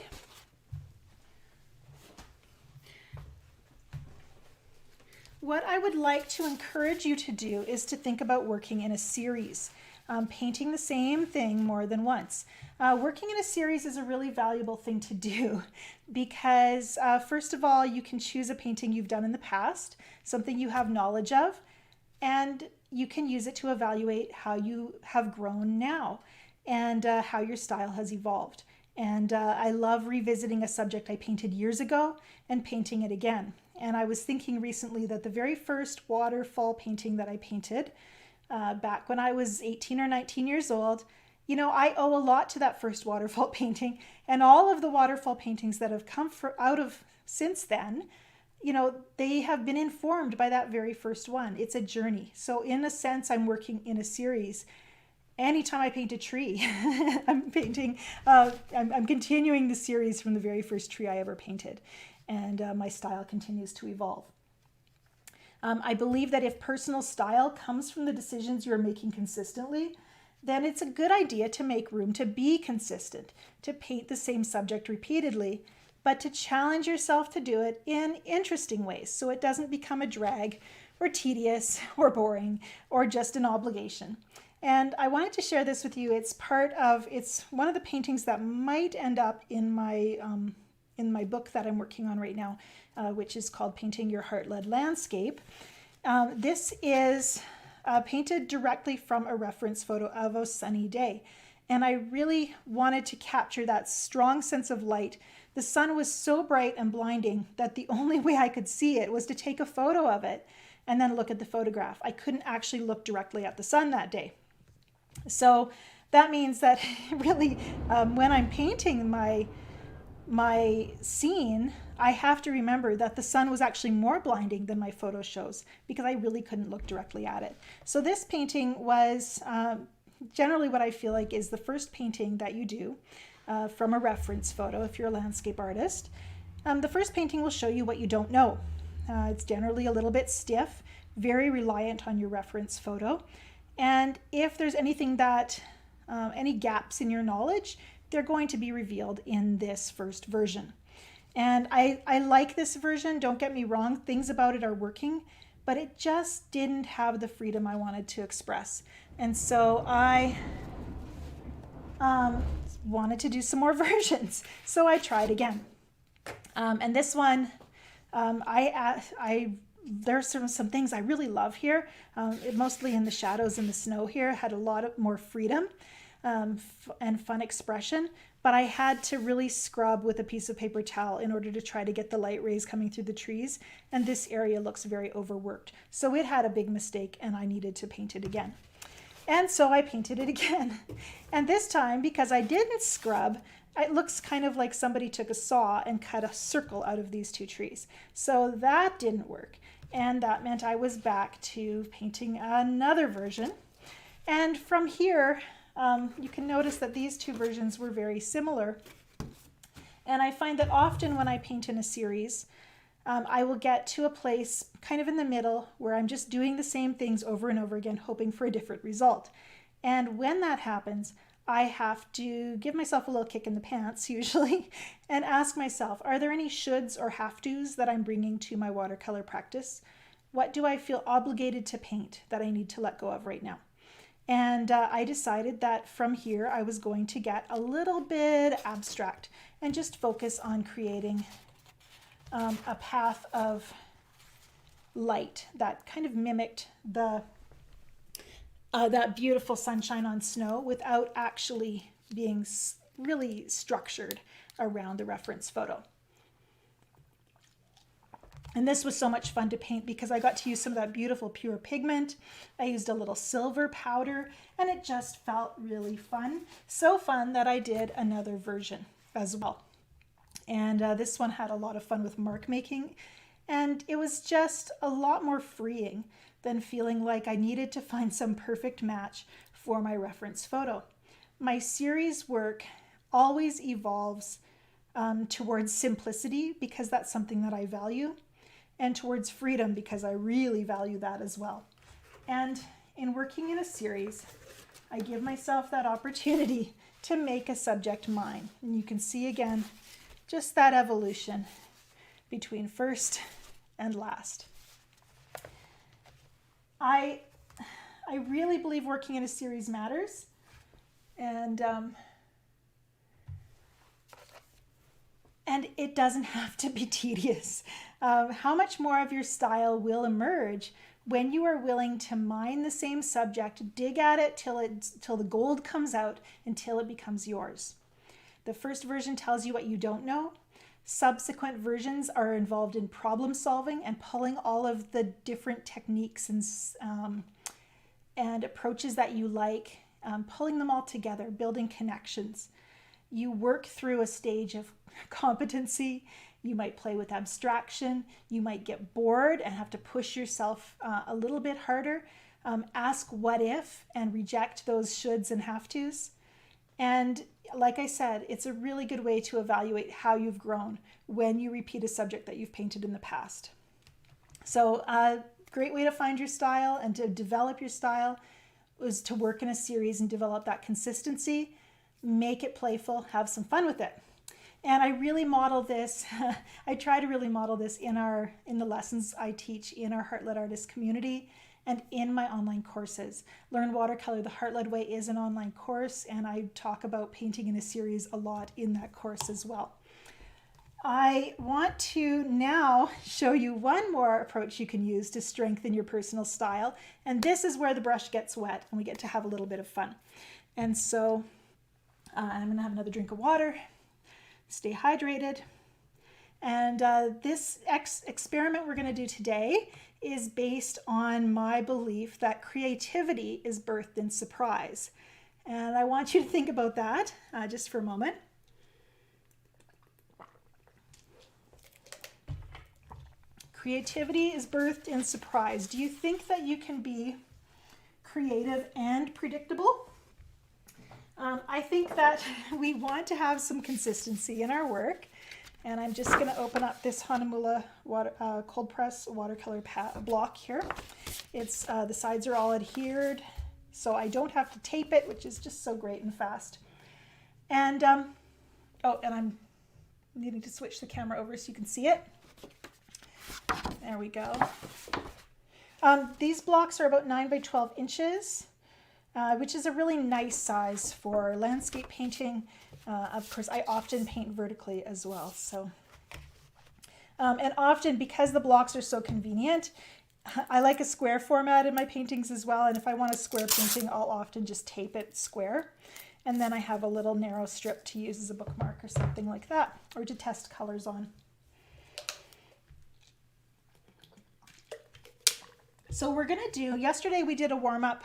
What I would like to encourage you to do is to think about working in a series, painting the same thing more than once. Working in a series is a really valuable thing to do because first of all, you can choose a painting you've done in the past, something you have knowledge of, and you can use it to evaluate how you have grown now and how your style has evolved. And I love revisiting a subject I painted years ago and painting it again. And I was thinking recently that the very first waterfall painting that I painted back when I was 18 or 19 years old, you know, I owe a lot to that first waterfall painting, and all of the waterfall paintings that have come out of since then, you know, they have been informed by that very first one. It's a journey. So in a sense, I'm working in a series. Anytime I paint a tree, I'm continuing the series from the very first tree I ever painted, and my style continues to evolve. I believe that if personal style comes from the decisions you're making consistently, then it's a good idea to make room to be consistent, to paint the same subject repeatedly, but to challenge yourself to do it in interesting ways so it doesn't become a drag or tedious or boring or just an obligation. And I wanted to share this with you. It's one of the paintings that might end up in my book that I'm working on right now, which is called Painting Your Heart-Led Landscape. This is painted directly from a reference photo of a sunny day. And I really wanted to capture that strong sense of light. The sun was so bright and blinding that the only way I could see it was to take a photo of it and then look at the photograph. I couldn't actually look directly at the sun that day. So that means that really when I'm painting my scene, I have to remember that the sun was actually more blinding than my photo shows because I really couldn't look directly at it. So this painting was generally what I feel like is the first painting that you do from a reference photo if you're a landscape artist. The first painting will show you what you don't know. It's generally a little bit stiff, very reliant on your reference photo. And if there's anything that, any gaps in your knowledge, they're going to be revealed in this first version. And I like this version, don't get me wrong, things about it are working, but it just didn't have the freedom I wanted to express. And so I wanted to do some more versions. So I tried again. And this one, there's some things I really love here, mostly in the shadows and the snow here, had a lot more freedom and fun expression, but I had to really scrub with a piece of paper towel in order to try to get the light rays coming through the trees, and this area looks very overworked. So it had a big mistake and I needed to paint it again. And so I painted it again. And this time, because I didn't scrub, it looks kind of like somebody took a saw and cut a circle out of these two trees. So that didn't work. And that meant I was back to painting another version. And from here, you can notice that these two versions were very similar. And I find that often when I paint in a series, I will get to a place kind of in the middle where I'm just doing the same things over and over again, hoping for a different result. And when that happens, I have to give myself a little kick in the pants usually and ask myself, are there any shoulds or have-tos that I'm bringing to my watercolor practice? What do I feel obligated to paint that I need to let go of right now? And I decided that from here I was going to get a little bit abstract and just focus on creating a path of light that kind of mimicked the that beautiful sunshine on snow without actually being really structured around the reference photo. And this was so much fun to paint because I got to use some of that beautiful pure pigment. I used a little silver powder and it just felt really fun. So fun that I did another version as well. And this one had a lot of fun with mark making. And it was just a lot more freeing than feeling like I needed to find some perfect match for my reference photo. My series work always evolves towards simplicity because that's something that I value, and towards freedom because I really value that as well. And in working in a series, I give myself that opportunity to make a subject mine. And you can see again, just that evolution between first and last. I really believe working in a series matters. And it doesn't have to be tedious. How much more of your style will emerge when you are willing to mine the same subject, dig at it till the gold comes out, until it becomes yours. The first version tells you what you don't know. Subsequent versions are involved in problem solving and pulling all of the different techniques and approaches that you like, pulling them all together, building connections. You work through a stage of competency. You might play with abstraction. You might get bored and have to push yourself a little bit harder. Ask what if and reject those shoulds and have tos. And like I said, it's a really good way to evaluate how you've grown when you repeat a subject that you've painted in the past. So a great way to find your style and to develop your style is to work in a series and develop that consistency, make it playful, have some fun with it. And I really model this, I try to really model this in the lessons I teach in our Heart-Led Artist community and in my online courses. Learn Watercolor the Heart-Led Way is an online course, and I talk about painting in a series a lot in that course as well. I want to now show you one more approach you can use to strengthen your personal style. And this is where the brush gets wet and we get to have a little bit of fun. And so I'm gonna have another drink of water, stay hydrated. And this experiment we're gonna do today is based on my belief that creativity is birthed in surprise. And I want you to think about that just for a moment. Creativity is birthed in surprise. Do you think that you can be creative and predictable? I think that we want to have some consistency in our work. And I'm just going to open up this Hahnemühle cold press watercolor block here. It's the sides are all adhered, so I don't have to tape it, which is just so great and fast. And oh, and I'm needing to switch the camera over so you can see it. There we go. These blocks are about 9 by 12 inches, which is a really nice size for landscape painting. Of course, I often paint vertically as well. So, and often because the blocks are so convenient, I like a square format in my paintings as well. And if I want a square painting, I'll often just tape it square. And then I have a little narrow strip to use as a bookmark or something like that, or to test colors on. So we're gonna do, yesterday we did a warm-up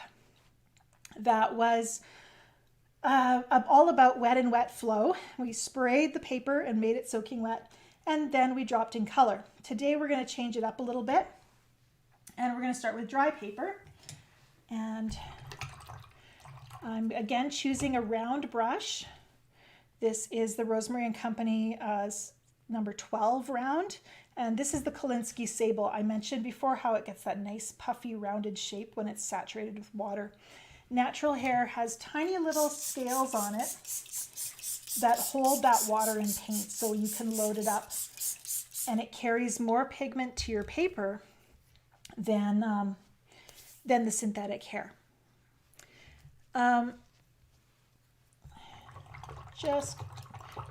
that was all about wet and wet flow. We sprayed the paper and made it soaking wet, and then we dropped in color. Today we're going to change it up a little bit, and we're going to start with dry paper. And I'm again choosing a round brush. This is the Rosemary and Company number 12 round, and this is the Kolinsky Sable. I mentioned before how it gets that nice puffy rounded shape when it's saturated with water. Natural hair has tiny little scales on it that hold that water in paint, so you can load it up, and it carries more pigment to your paper than the synthetic hair. Just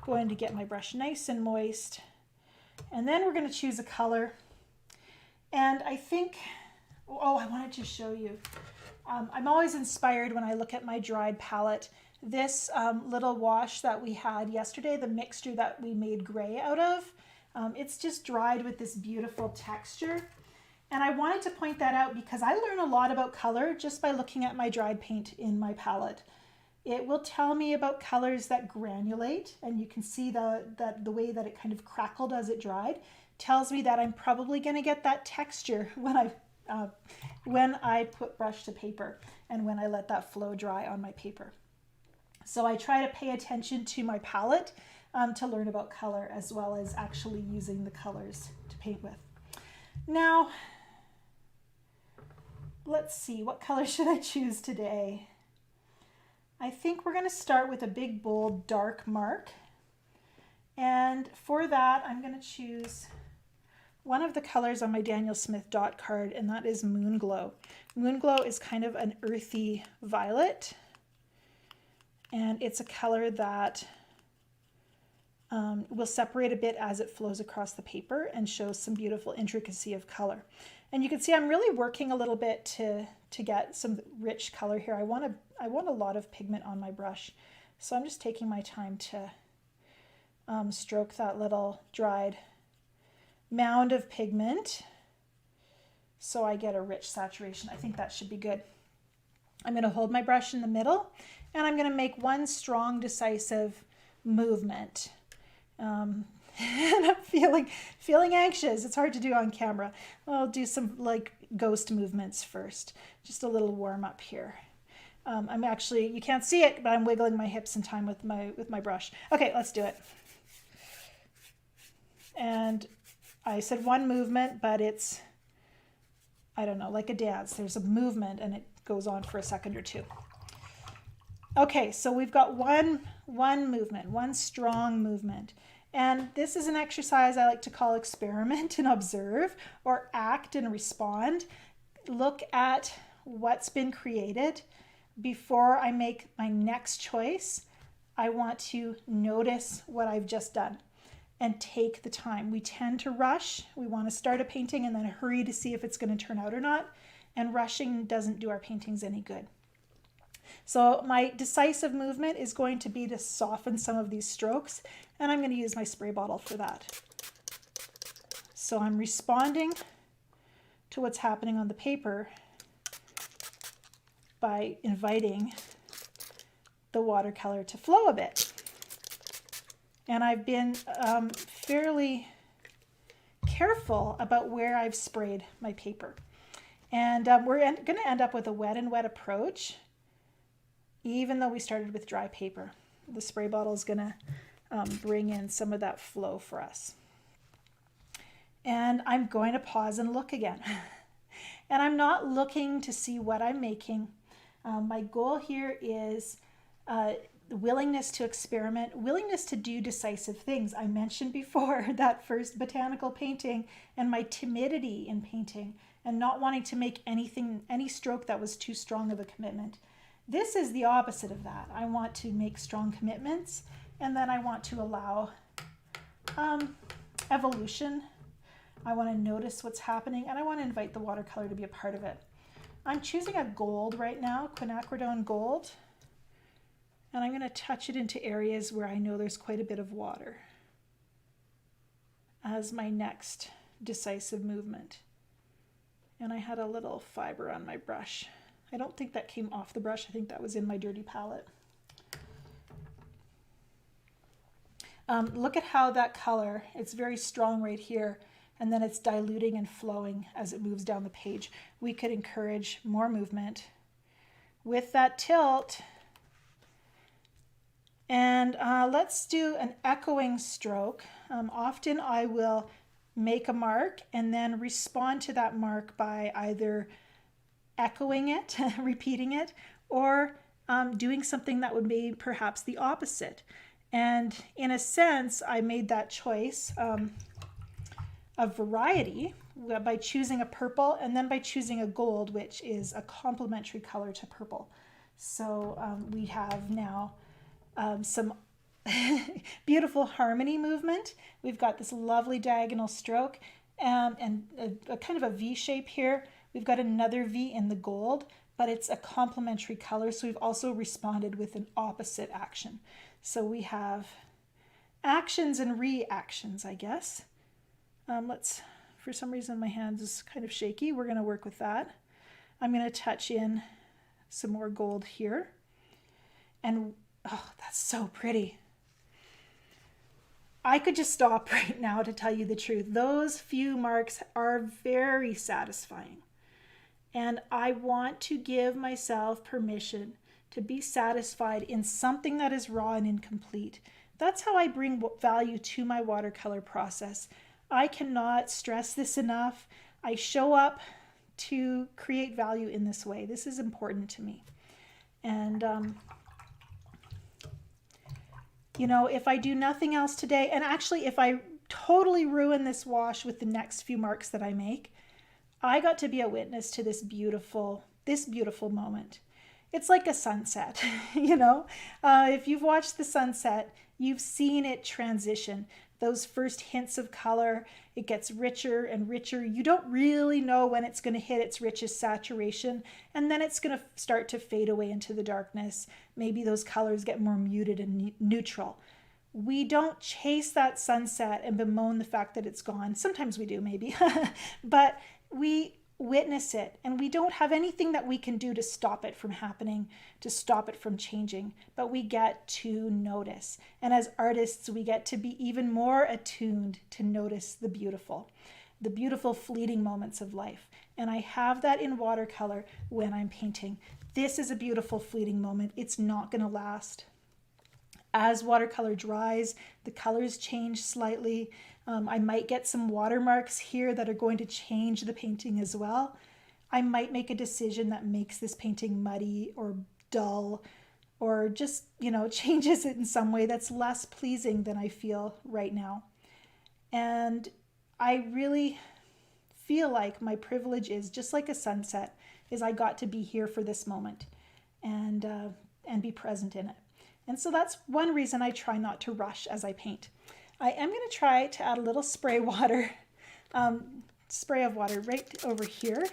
going to get my brush nice and moist, and then we're going to choose a color. And I think, oh, I wanted to show you. I'm always inspired when I look at my dried palette. This little wash that we had yesterday, the mixture that we made gray out of, it's just dried with this beautiful texture. And I wanted to point that out because I learn a lot about color just by looking at my dried paint in my palette. It will tell me about colors that granulate, and you can see the way that it kind of crackled as it dried tells me that I'm probably going to get that texture when I put brush to paper and when I let that flow dry on my paper. So I try to pay attention to my palette to learn about color as well as actually using the colors to paint with. Now, let's see, what color should I choose today? I think we're going to start with a big, bold, dark mark. And for that, I'm going to choose one of the colors on my Daniel Smith dot card, and that is Moonglow. Moonglow is kind of an earthy violet, and it's a color that will separate a bit as it flows across the paper and shows some beautiful intricacy of color. And you can see I'm really working a little bit to get some rich color here. I want a lot of pigment on my brush, so I'm just taking my time to stroke that little dried mound of pigment so I get a rich saturation. I think that should be good. I'm going to hold my brush in the middle and I'm going to make one strong, decisive movement. And I'm feeling anxious. It's hard to do on camera. I'll do some like ghost movements first. Just a little warm up here. I'm actually, you can't see it, but I'm wiggling my hips in time with my brush. Okay, let's do it. And I said one movement, but it's, I don't know, like a dance. There's a movement and it goes on for a second or two. Okay, so we've got one movement, one strong movement. And this is an exercise I like to call experiment and observe, or act and respond. Look at what's been created. Before I make my next choice, I want to notice what I've just done and take the time. We tend to rush. We want to start a painting and then hurry to see if it's going to turn out or not. And rushing doesn't do our paintings any good. So my decisive movement is going to be to soften some of these strokes, and I'm going to use my spray bottle for that. So I'm responding to what's happening on the paper by inviting the watercolor to flow a bit. And I've been fairly careful about where I've sprayed my paper. And we're going to end up with a wet and wet approach, even though we started with dry paper. The spray bottle is going to bring in some of that flow for us. And I'm going to pause and look again. And I'm not looking to see what I'm making. My goal here is willingness to experiment, willingness to do decisive things. I mentioned before that first botanical painting and my timidity in painting and not wanting to make any stroke that was too strong of a commitment. This is the opposite of that. I want to make strong commitments, and then I want to allow evolution. I want to notice what's happening, and I want to invite the watercolor to be a part of it. I'm choosing a gold right now, quinacridone gold, and I'm going to touch it into areas where I know there's quite a bit of water as my next decisive movement. And I had a little fiber on my brush. I don't think that came off the brush. I think that was in my dirty palette. Look at how that color, it's very strong right here, and then it's diluting and flowing as it moves down the page. We could encourage more movement with that tilt. And let's do an echoing stroke. Often I will make a mark and then respond to that mark by either echoing it, repeating it, or doing something that would be perhaps the opposite. And in a sense, I made that choice of variety by choosing a purple and then by choosing a gold, which is a complementary color to purple. So we have now some beautiful harmony movement. We've got this lovely diagonal stroke, and a kind of a V shape here. We've got another V in the gold, but it's a complementary color. So we've also responded with an opposite action. So we have actions and reactions, I guess. For some reason my hands is kind of shaky. We're going to work with that. I'm going to touch in some more gold here. And oh, that's so pretty. I could just stop right now to tell you the truth. Those few marks are very satisfying. And I want to give myself permission to be satisfied in something that is raw and incomplete. That's how I bring value to my watercolor process. I cannot stress this enough. I show up to create value in this way. This is important to me. And you know, if I do nothing else today, and actually if I totally ruin this wash with the next few marks that I make, I got to be a witness to this beautiful moment. It's like a sunset, you know? If you've watched the sunset, you've seen it transition. Those first hints of color, it gets richer and richer. You don't really know when it's going to hit its richest saturation, and then it's going to start to fade away into the darkness. Maybe those colors get more muted and neutral. We don't chase that sunset and bemoan the fact that it's gone. Sometimes we do, maybe, but we witness it, and we don't have anything that we can do to stop it from happening, to stop it from changing, but we get to notice. And as artists, we get to be even more attuned to notice the beautiful fleeting moments of life. And I have that in watercolor when I'm painting. This is a beautiful fleeting moment. It's not going to last. As watercolor dries, the colors change slightly. I might get some watermarks here that are going to change the painting as well. I might make a decision that makes this painting muddy or dull, or just, you know, changes it in some way that's less pleasing than I feel right now. And I really feel like my privilege is, just like a sunset, is I got to be here for this moment and be present in it. And so that's one reason I try not to rush as I paint. I am going to try to add a little spray of water right over here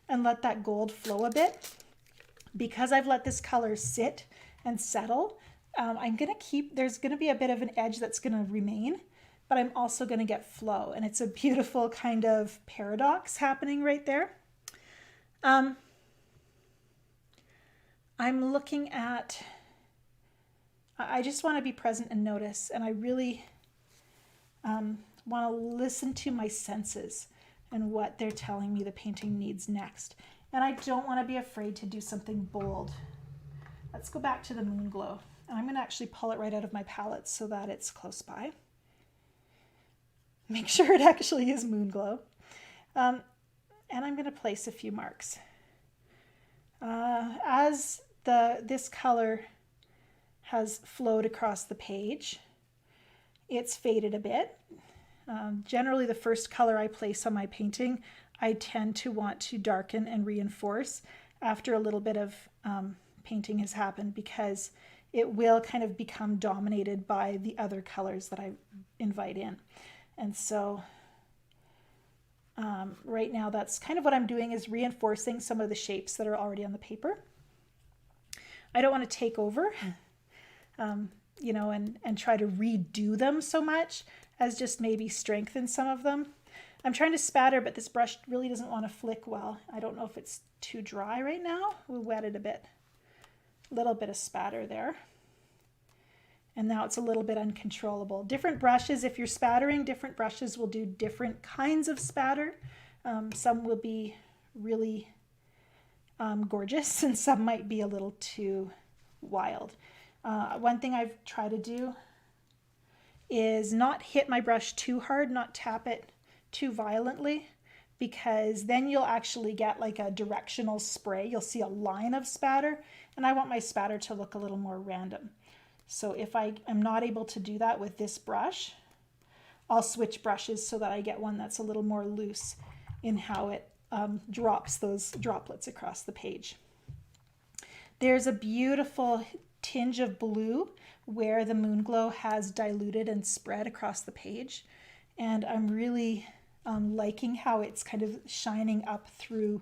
and let that gold flow a bit. Because I've let this color sit and settle, there's going to be a bit of an edge that's going to remain, but I'm also going to get flow. And it's a beautiful kind of paradox happening right there. I'm looking at, I just want to be present and notice, and I really want to listen to my senses and what they're telling me the painting needs next. And I don't want to be afraid to do something bold. Let's go back to the moon glow. And I'm going to actually pull it right out of my palette so that it's close by. Make sure it actually is moon glow. And I'm going to place a few marks. As this color has flowed across the page, it's faded a bit. Generally, the first color I place on my painting, I tend to want to darken and reinforce after a little bit of painting has happened, because it will kind of become dominated by the other colors that I invite in. And so right now, that's kind of what I'm doing, is reinforcing some of the shapes that are already on the paper. I don't want to take over, you know, and try to redo them so much as just maybe strengthen some of them. I'm trying to spatter, but this brush really doesn't want to flick well. I don't know if it's too dry right now. We'll wet it a bit. A little bit of spatter there. And now it's a little bit uncontrollable. Different brushes, if you're spattering, different brushes will do different kinds of spatter. Some will be really gorgeous, and some might be a little too wild. One thing I've tried to do is not hit my brush too hard, not tap it too violently, because then you'll actually get like a directional spray. You'll see a line of spatter, and I want my spatter to look a little more random. So if I am not able to do that with this brush, I'll switch brushes so that I get one that's a little more loose in how it drops those droplets across the page. There's a beautiful tinge of blue where the moon glow has diluted and spread across the page, and I'm really liking how it's kind of shining up through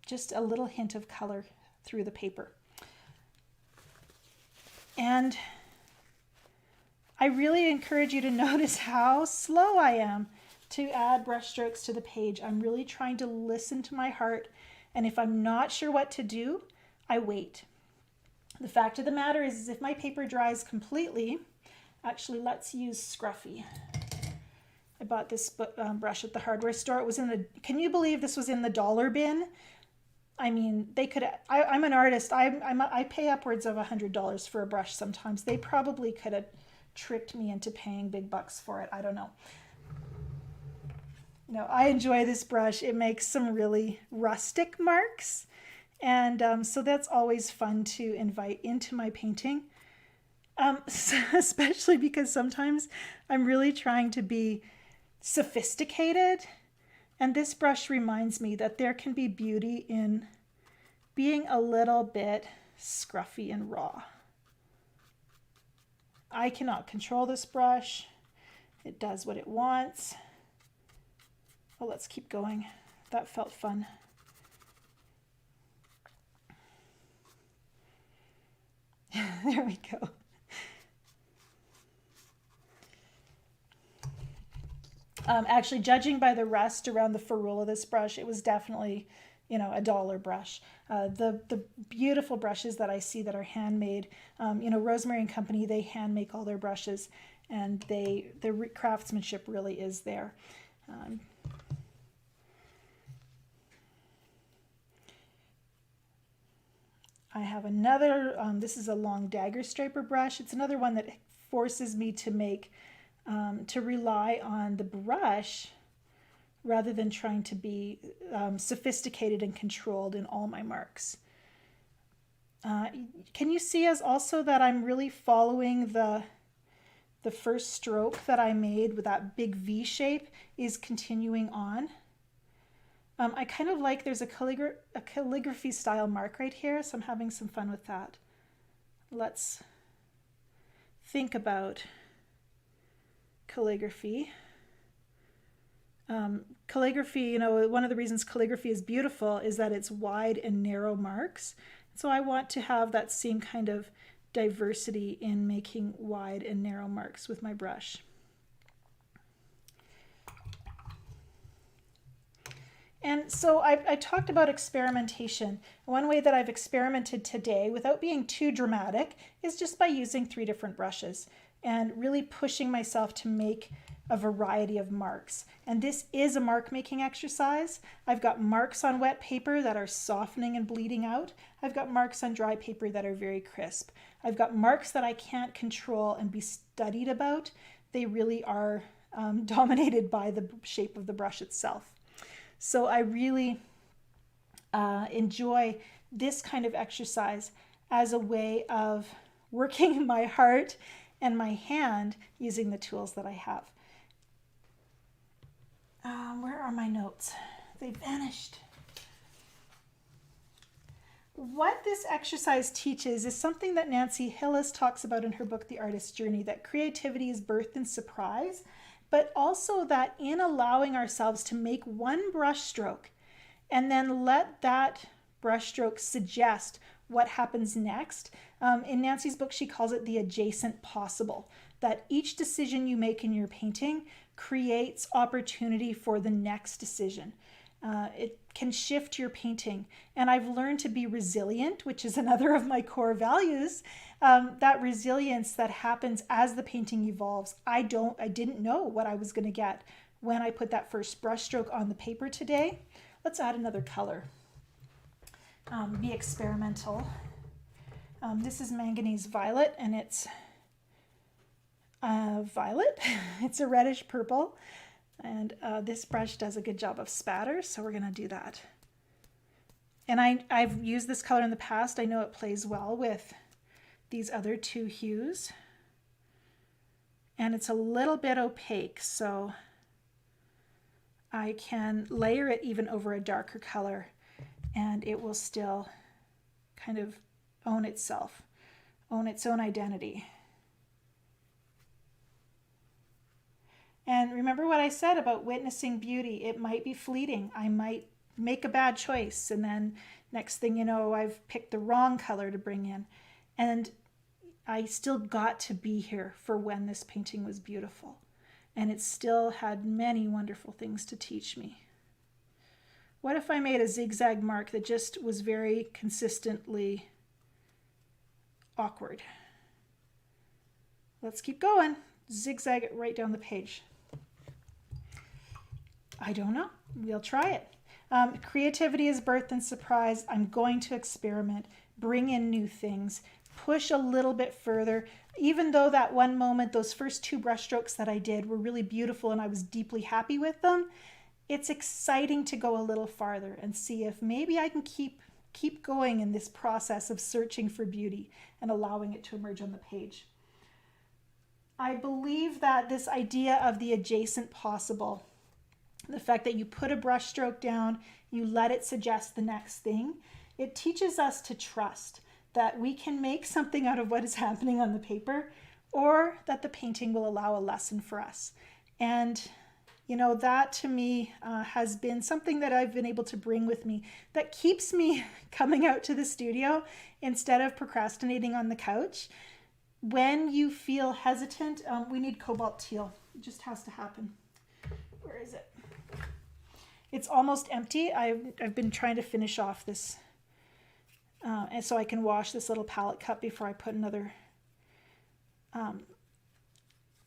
just a little hint of color through the paper. And I really encourage you to notice how slow I am to add brush strokes to the page. I'm really trying to listen to my heart, and if I'm not sure what to do, I wait. The fact of the matter is if my paper dries completely, actually let's use Scruffy. I bought this brush at the hardware store. It was in the, can you believe this was in the dollar bin? I mean, they could, I'm an artist. I pay upwards of $100 for a brush sometimes. They probably could have tricked me into paying big bucks for it. I don't know. No, I enjoy this brush. It makes some really rustic marks. And so that's always fun to invite into my painting. Especially because sometimes I'm really trying to be sophisticated. And this brush reminds me that there can be beauty in being a little bit scruffy and raw. I cannot control this brush. It does what it wants. Well, let's keep going. That felt fun. There we go. Actually, judging by the rust around the ferrule of this brush, it was definitely, you know, a dollar brush. The beautiful brushes that I see that are handmade, you know, Rosemary and Company, they hand make all their brushes, and the craftsmanship really is there. I have another, this is a long dagger striper brush. It's another one that forces me to make, to rely on the brush rather than trying to be sophisticated and controlled in all my marks. Can you see as also that I'm really following the first stroke that I made with that big V shape is continuing on? I kind of like, there's a calligraphy style mark right here, so I'm having some fun with that. Let's think about calligraphy. Calligraphy, you know, one of the reasons calligraphy is beautiful is that it's wide and narrow marks. So I want to have that same kind of diversity in making wide and narrow marks with my brush. And so I talked about experimentation. One way that I've experimented today without being too dramatic is just by using 3 different brushes and really pushing myself to make a variety of marks. And this is a mark making exercise. I've got marks on wet paper that are softening and bleeding out. I've got marks on dry paper that are very crisp. I've got marks that I can't control and be studied about. They really are dominated by the shape of the brush itself. So I really enjoy this kind of exercise as a way of working my heart and my hand using the tools that I have. Where are my notes? They vanished. What this exercise teaches is something that Nancy Hillis talks about in her book, The Artist's Journey, that creativity is birthed in surprise, but also that in allowing ourselves to make one brush stroke and then let that brush stroke suggest what happens next. In Nancy's book, she calls it the adjacent possible, that each decision you make in your painting creates opportunity for the next decision. It can shift your painting. And I've learned to be resilient, which is another of my core values. That resilience that happens as the painting evolves. I didn't know what I was going to get when I put that first brush stroke on the paper today. Let's add another color. Be experimental. This is Manganese Violet, and it's violet. It's a reddish purple, and this brush does a good job of spatter, so we're going to do that. And I've used this color in the past. I know it plays well with these other 2 hues, and it's a little bit opaque, so I can layer it even over a darker color and it will still kind of own itself, own its own identity. And remember what I said about witnessing beauty. It might be fleeting. I might make a bad choice, and then next thing you know, I've picked the wrong color to bring in. And I still got to be here for when this painting was beautiful. And it still had many wonderful things to teach me. What if I made a zigzag mark that just was very consistently awkward? Let's keep going. Zigzag it right down the page. I don't know. We'll try it. Creativity is birth and surprise. I'm going to experiment, bring in new things, push a little bit further. Even though that one moment, those first 2 brush strokes that I did were really beautiful and I was deeply happy with them, it's exciting to go a little farther and see if maybe I can keep going in this process of searching for beauty and allowing it to emerge on the page. I believe that this idea of the adjacent possible, the fact that you put a brush stroke down, you let it suggest the next thing, it teaches us to trust that we can make something out of what is happening on the paper, or that the painting will allow a lesson for us. And you know, that to me has been something that I've been able to bring with me that keeps me coming out to the studio instead of procrastinating on the couch. When you feel hesitant, we need cobalt teal. It just has to happen. Where is it? It's almost empty. I've been trying to finish off this and so I can wash this little palette cup before I put another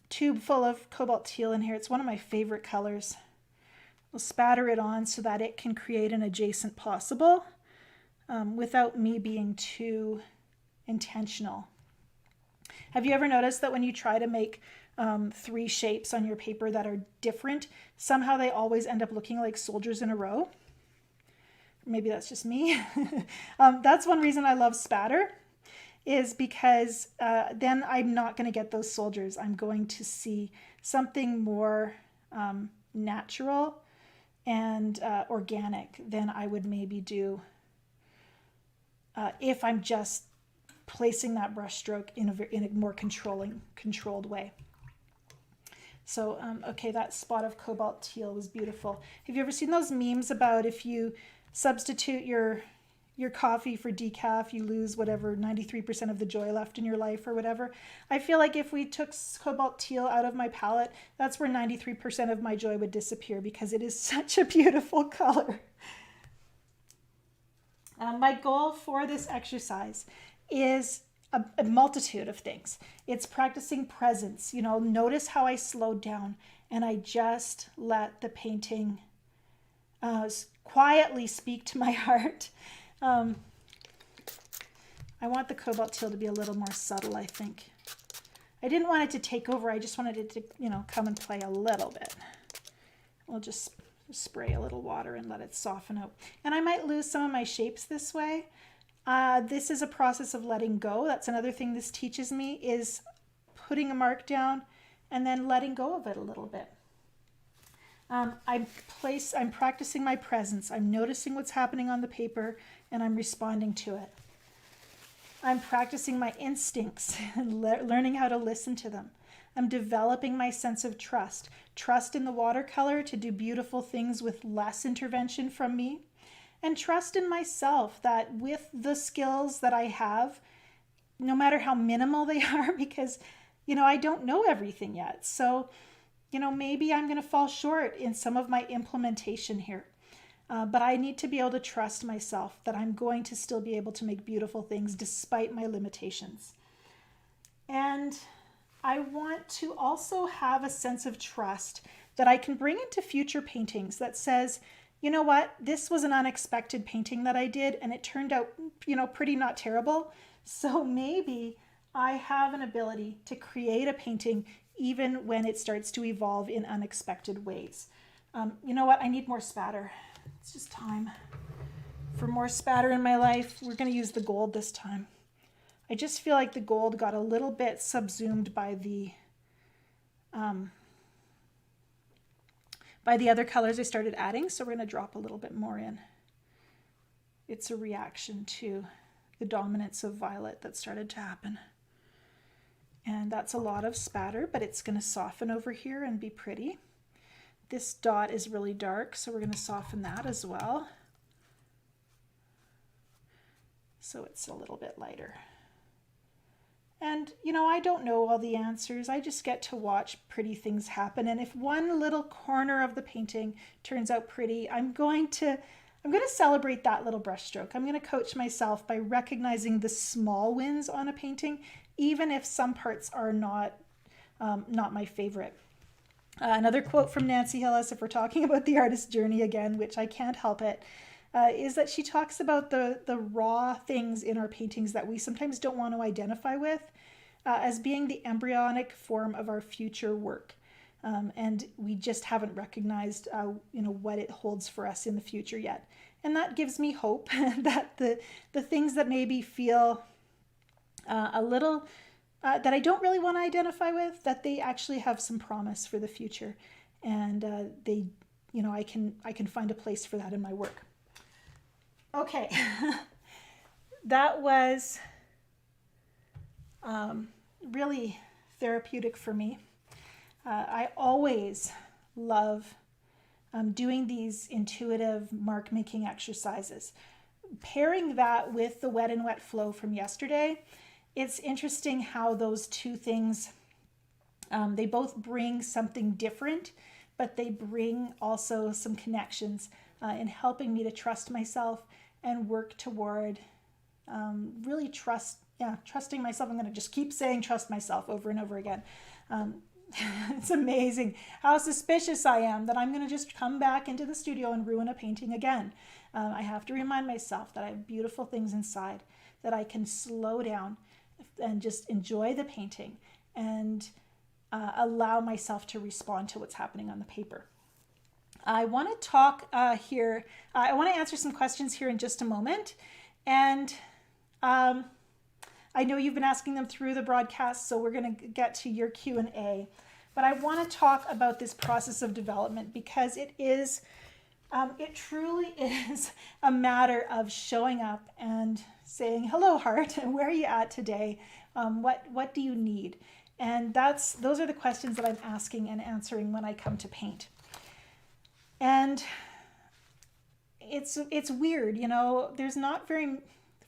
tube full of cobalt teal in here. It's one of my favorite colors. We'll spatter it on so that it can create an adjacent possible without me being too intentional. Have you ever noticed that when you try to make 3 shapes on your paper that are different, somehow they always end up looking like soldiers in a row? Maybe that's just me. That's one reason I love spatter, is because then I'm not going to get those soldiers. I'm going to see something more natural and organic than I would maybe do if I'm just placing that brush stroke in a more controlled way. So, okay, that spot of cobalt teal was beautiful. Have you ever seen those memes about if you substitute your coffee for decaf, you lose whatever 93% of the joy left in your life or whatever? I feel like if we took cobalt teal out of my palette, that's where 93% of my joy would disappear, because it is such a beautiful color. My goal for this exercise is a multitude of things. It's practicing presence. You know, notice how I slowed down and I just let the painting quietly speak to my heart. I want the cobalt teal to be a little more subtle, I think. I didn't want it to take over. I just wanted it to, you know, come and play a little bit. We'll just spray a little water and let it soften out. And I might lose some of my shapes this way. This is a process of letting go. That's another thing this teaches me, is putting a mark down and then letting go of it a little bit. I'm practicing my presence. I'm noticing what's happening on the paper and I'm responding to it. I'm practicing my instincts and learning how to listen to them. I'm developing my sense of trust in the watercolor to do beautiful things with less intervention from me, and trust in myself that with the skills that I have, no matter how minimal they are, because, you know, I don't know everything yet. So, you know, maybe I'm going to fall short in some of my implementation here. But I need to be able to trust myself that I'm going to still be able to make beautiful things despite my limitations. And I want to also have a sense of trust that I can bring into future paintings that says, you know what, this was an unexpected painting that I did and it turned out, you know, pretty not terrible. So maybe I have an ability to create a painting even when it starts to evolve in unexpected ways. You know what, I need more spatter. It's just time for more spatter in my life. We're going to use the gold this time. I just feel like the gold got a little bit subsumed by the other colors I started adding, so we're going to drop a little bit more in. It's a reaction to the dominance of violet that started to happen. And that's a lot of spatter, but it's going to soften over here and be pretty. This dot is really dark, so we're going to soften that as well, so it's a little bit lighter. And, you know, I don't know all the answers. I just get to watch pretty things happen. And if one little corner of the painting turns out pretty, I'm going to celebrate that little brushstroke. I'm going to coach myself by recognizing the small wins on a painting, even if some parts are not my favorite. Another quote from Nancy Hillis, if we're talking about the artist's journey again, which I can't help it, is that she talks about the raw things in our paintings that we sometimes don't want to identify with as being the embryonic form of our future work. And we just haven't recognized what it holds for us in the future yet. And that gives me hope that the things that maybe feel a little that I don't really want to identify with, that they actually have some promise for the future, and I can find a place for that in my work. Okay, that was really therapeutic for me. I always love doing these intuitive mark making exercises. Pairing that with the wet and wet flow from yesterday, it's interesting how those two things, they both bring something different, but they bring also some connections in helping me to trust myself and work toward really trusting myself. I'm going to just keep saying trust myself over and over again. It's amazing how suspicious I am that I'm going to just come back into the studio and ruin a painting again. I have to remind myself that I have beautiful things inside, that I can slow down and just enjoy the painting and allow myself to respond to what's happening on the paper. I want to talk here. I want to answer some questions here in just a moment. And I know you've been asking them through the broadcast, so we're going to get to your Q&A. But I want to talk about this process of development because it truly is a matter of showing up and saying, hello, heart, where are you at today? What do you need? And those are the questions that I'm asking and answering when I come to paint. And it's weird, there's not very,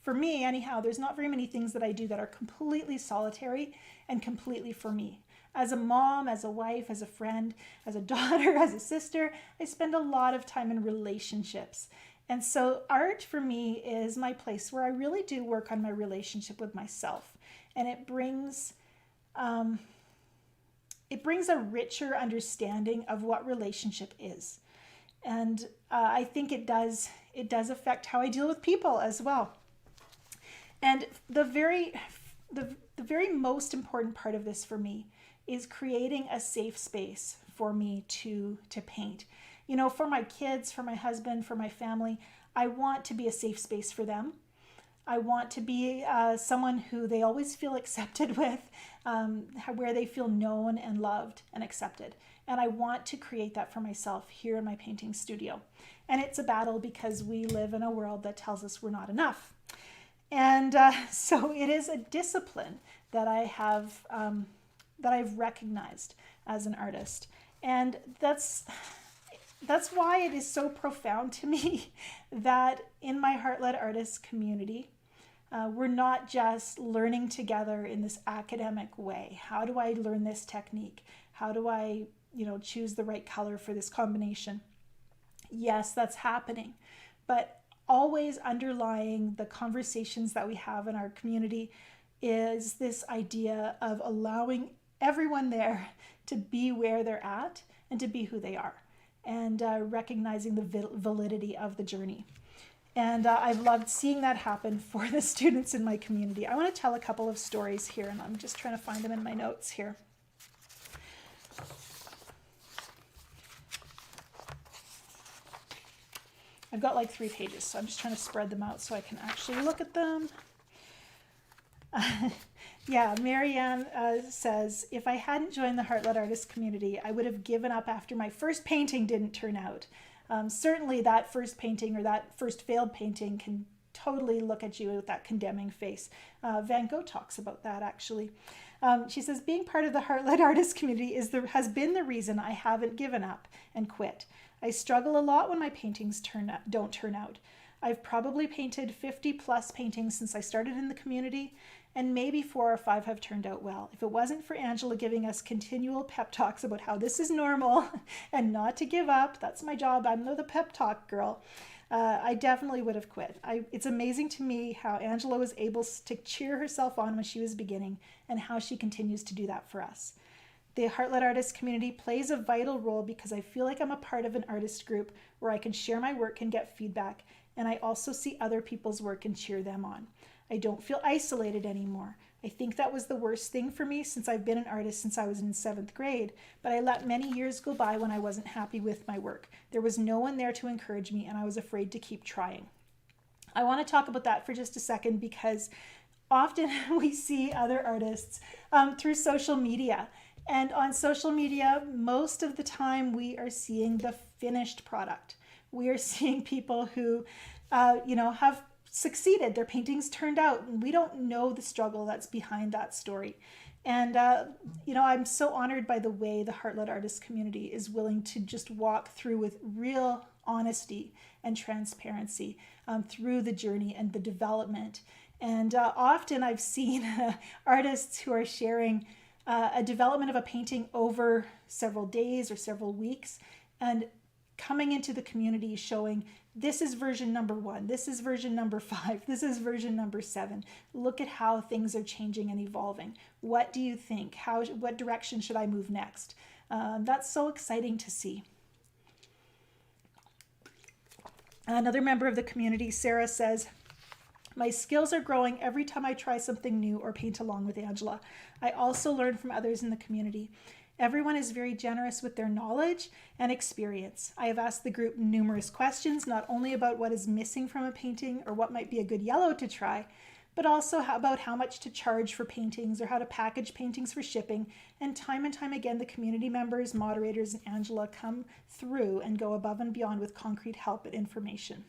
for me anyhow, there's not very many things that I do that are completely solitary and completely for me. As a mom, as a wife, as a friend, as a daughter, as a sister, I spend a lot of time in relationships. And so art for me is my place where I really do work on my relationship with myself. And it brings a richer understanding of what relationship is. And I think it does affect how I deal with people as well. And the very most important part of this for me is creating a safe space for me to paint. For my kids, for my husband, for my family, I want to be a safe space for them. I want to be someone who they always feel accepted with, where they feel known and loved and accepted. And I want to create that for myself here in my painting studio. And it's a battle because we live in a world that tells us we're not enough. And so it is a discipline that I have, that I've recognized as an artist. And that's why it is so profound to me that in my Heart-Led Artists community, we're not just learning together in this academic way. How do I learn this technique? How do I, choose the right color for this combination? Yes, that's happening. But always underlying the conversations that we have in our community is this idea of allowing everyone there to be where they're at and to be who they are, and recognizing the validity of the journey. And I've loved seeing that happen for the students in my community. I want to tell a couple of stories here, and I'm just trying to find them in my notes here. I've got like 3 pages, so I'm just trying to spread them out so I can actually look at them. Yeah, Marianne says, if I hadn't joined the Heart-Led Artists community, I would have given up after my first painting didn't turn out. Certainly that first painting or that first failed painting can totally look at you with that condemning face. Van Gogh talks about that actually. She says, being part of the Heart-Led Artist community has been the reason I haven't given up and quit. I struggle a lot when my paintings don't turn out. I've probably painted 50 plus paintings since I started in the community, and maybe 4 or 5 have turned out well. If it wasn't for Angela giving us continual pep talks about how this is normal and not to give up, that's my job, I'm the pep talk girl, I definitely would have quit. It's amazing to me how Angela was able to cheer herself on when she was beginning and how she continues to do that for us. The Heart-Led Artist community plays a vital role because I feel like I'm a part of an artist group where I can share my work and get feedback, and I also see other people's work and cheer them on. I don't feel isolated anymore. I think that was the worst thing for me since I've been an artist since I was in 7th grade, but I let many years go by when I wasn't happy with my work. There was no one there to encourage me, and I was afraid to keep trying. I want to talk about that for just a second because often we see other artists through social media. And on social media, most of the time we are seeing the finished product. We are seeing people who, have succeeded. Their paintings turned out, and we don't know the struggle that's behind that story. And, I'm so honored by the way the Heart-Led Artist community is willing to just walk through with real honesty and transparency through the journey and the development. And often I've seen artists who are sharing a development of a painting over several days or several weeks, and coming into the community showing this is version number 1, this is version number 5, this is version number 7. Look at how things are changing and evolving. What do you think? What direction should I move next? That's so exciting to see. Another member of the community, Sarah, says, my skills are growing every time I try something new or paint along with Angela. I also learn from others in the community. Everyone is very generous with their knowledge and experience. I have asked the group numerous questions, not only about what is missing from a painting or what might be a good yellow to try, but also about how much to charge for paintings or how to package paintings for shipping. And time again, the community members, moderators, and Angela come through and go above and beyond with concrete help and information.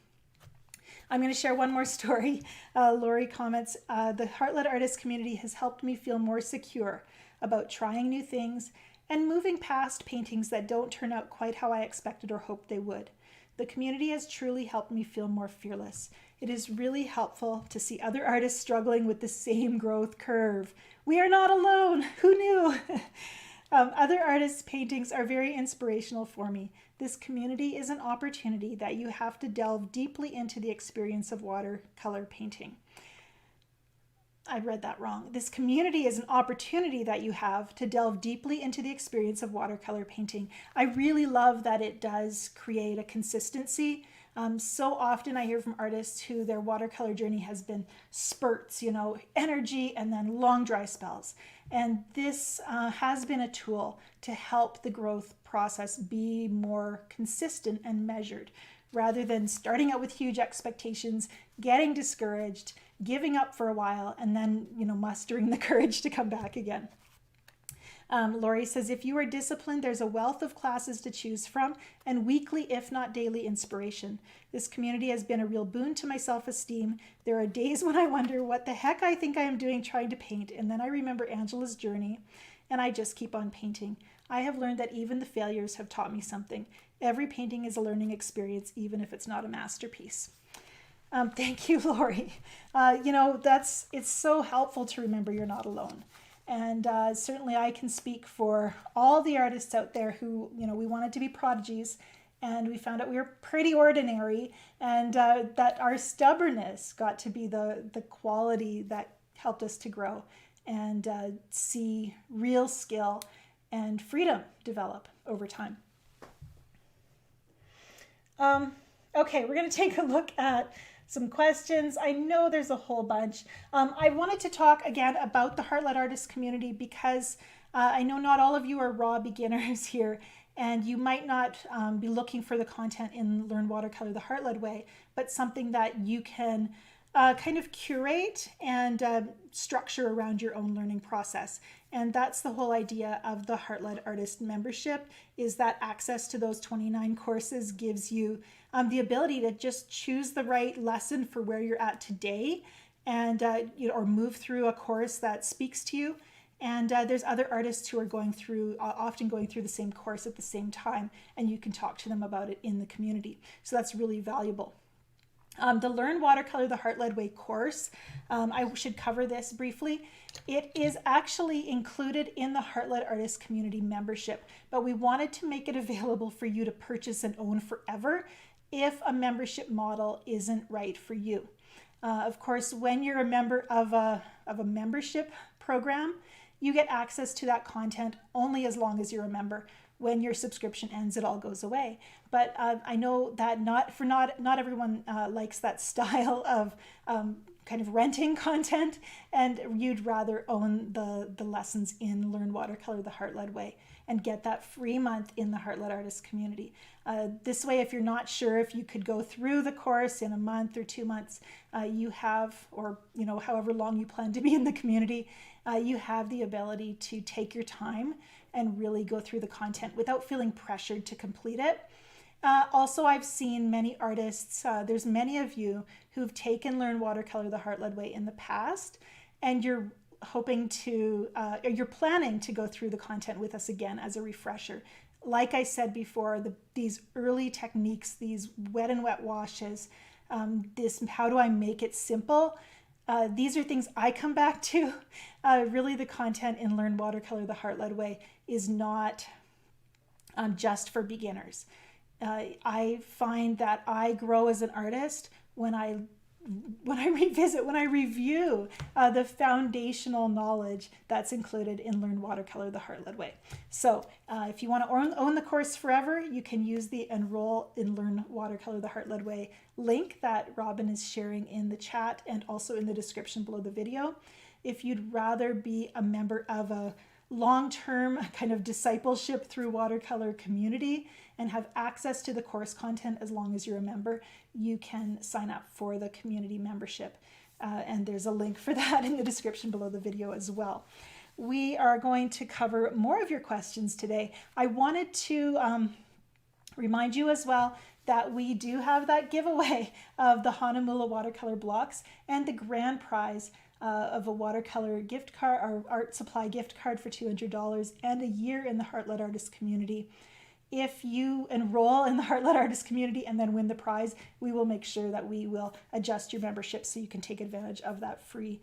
I'm going to share one more story. Lori comments, the Heart-Led Artist community has helped me feel more secure about trying new things and moving past paintings that don't turn out quite how I expected or hoped they would. The community has truly helped me feel more fearless. It is really helpful to see other artists struggling with the same growth curve. We are not alone. Who knew? Other artists' paintings are very inspirational for me. This community is an opportunity that you have to delve deeply into the experience of watercolor painting. I read that wrong. This community is an opportunity that you have to delve deeply into the experience of watercolor painting. I really love that it does create a consistency. So often I hear from artists who their watercolor journey has been spurts, energy and then long dry spells. And this has been a tool to help the growth process be more consistent and measured, rather than starting out with huge expectations, getting discouraged, giving up for a while, and then, mustering the courage to come back again. Lori says, if you are disciplined, there's a wealth of classes to choose from and weekly, if not daily, inspiration. This community has been a real boon to my self-esteem. There are days when I wonder what the heck I think I am doing trying to paint, and then I remember Angela's journey, and I just keep on painting. I have learned that even the failures have taught me something. Every painting is a learning experience, even if it's not a masterpiece. Thank you, Lori. It's so helpful to remember you're not alone. And certainly I can speak for all the artists out there who, we wanted to be prodigies, and we found out we were pretty ordinary, and that our stubbornness got to be the quality that helped us to grow and see real skill and freedom develop over time. Okay, we're going to take a look at some questions. I know there's a whole bunch. I wanted to talk again about the Heart-Led Artist community because I know not all of you are raw beginners here, and you might not be looking for the content in Learn Watercolor the Heart-Led Way, but something that you can kind of curate and structure around your own learning process. And that's the whole idea of the Heart-Led Artist membership, is that access to those 29 courses gives you the ability to just choose the right lesson for where you're at today, and or move through a course that speaks to you, And there's other artists who are often going through the same course at the same time, and you can talk to them about it in the community. So that's really valuable. The Learn Watercolor the Heart-Led Way course, I should cover this briefly. It is actually included in the Heart-Led Artist Community membership, but we wanted to make it available for you to purchase and own forever if a membership model isn't right for you. Of course, when you're a member of a membership program, you get access to that content only as long as you're a member. When your subscription ends, it all goes away. But I know that not everyone likes that style of kind of renting content, and you'd rather own the lessons in Learn Watercolor the Heart-Led Way and get that free month in the Heart-Led Artist Community. This way, if you're not sure if you could go through the course in a month or 2 months, you have, or however long you plan to be in the community, you have the ability to take your time and really go through the content without feeling pressured to complete it. Also, I've seen many artists, there's many of you who've taken Learn Watercolor the Heart-Led Way in the past, and you're hoping to, or you're planning to go through the content with us again as a refresher. Like I said before, these early techniques, these wet and wet washes, how do I make it simple? These are things I come back to. Really, the content in Learn Watercolor the Heart-Led Way is not just for beginners. I find that I grow as an artist when I review the foundational knowledge that's included in Learn Watercolor the Heart-Led Way. So if you want to own the course forever, you can use the Enroll in Learn Watercolor the Heart-Led Way link that Robin is sharing in the chat and also in the description below the video. If you'd rather be a member of a long-term kind of discipleship through watercolor community and have access to the course content as long as you're a member, you can sign up for the community membership. And there's a link for that in the description below the video as well. We are going to cover more of your questions today. I wanted to remind you as well that we do have that giveaway of the Hahnemühle watercolor blocks and the grand prize of a watercolor gift card or art supply gift card for $200 and a year in the Heart-Led Artist Community. If you enroll in the Heart-Led Artist Community and then win the prize, we will make sure that we will adjust your membership so you can take advantage of that free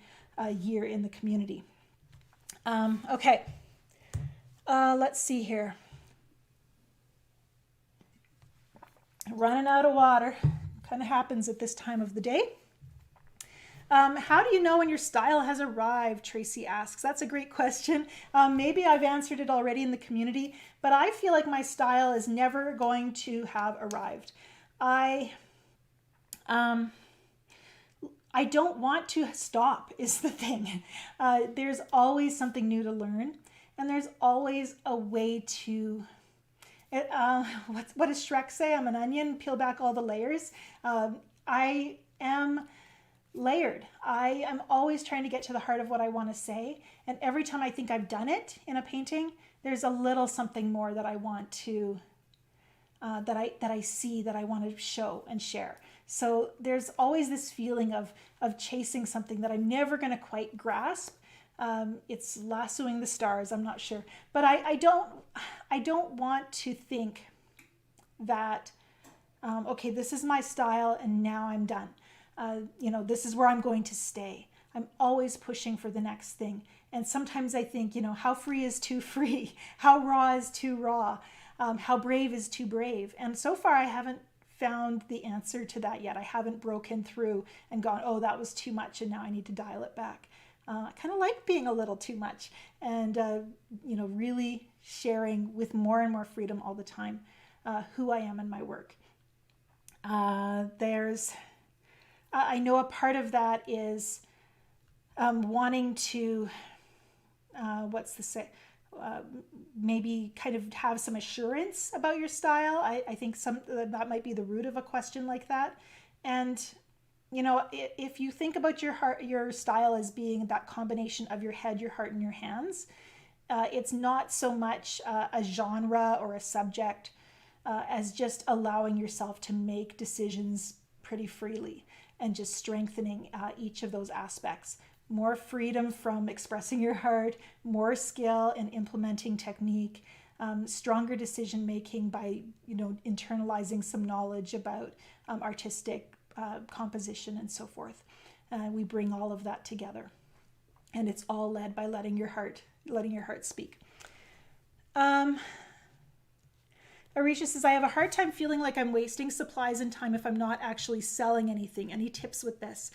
year in the community. Okay, let's see here. Running out of water, kind of happens at this time of the day. How do you know when your style has arrived? Tracy asks. That's a great question. Maybe I've answered it already in the community, but I feel like my style is never going to have arrived. I don't want to stop is the thing. There's always something new to learn, and there's always a way to, what does Shrek say? I'm an onion, peel back all the layers. I am layered. I am always trying to get to the heart of what I want to say. And every time I think I've done it in a painting, there's a little something more that I want to, that I see that I want to show and share. So there's always this feeling of chasing something that I'm never going to quite grasp. It's lassoing the stars, I'm not sure. But I don't want to think that, okay, this is my style and now I'm done. This is where I'm going to stay. I'm always pushing for the next thing. And sometimes I think, how free is too free? How raw is too raw? How brave is too brave? And so far I haven't found the answer to that yet. I haven't broken through and gone, oh, that was too much and now I need to dial it back. I kind of like being a little too much and, really sharing with more and more freedom all the time who I am in my work. I know a part of that is wanting to, maybe kind of have some assurance about your style. I think that might be the root of a question like that. And, if you think about your style as being that combination of your head, your heart, and your hands, it's not so much a genre or a subject as just allowing yourself to make decisions pretty freely and just strengthening each of those aspects. more freedom from expressing your heart, more skill in implementing technique, stronger decision making by, internalizing some knowledge about artistic composition and so forth. We bring all of that together, and it's all led by letting your heart speak. Arisha says, I have a hard time feeling like I'm wasting supplies and time if I'm not actually selling anything. Any tips with this?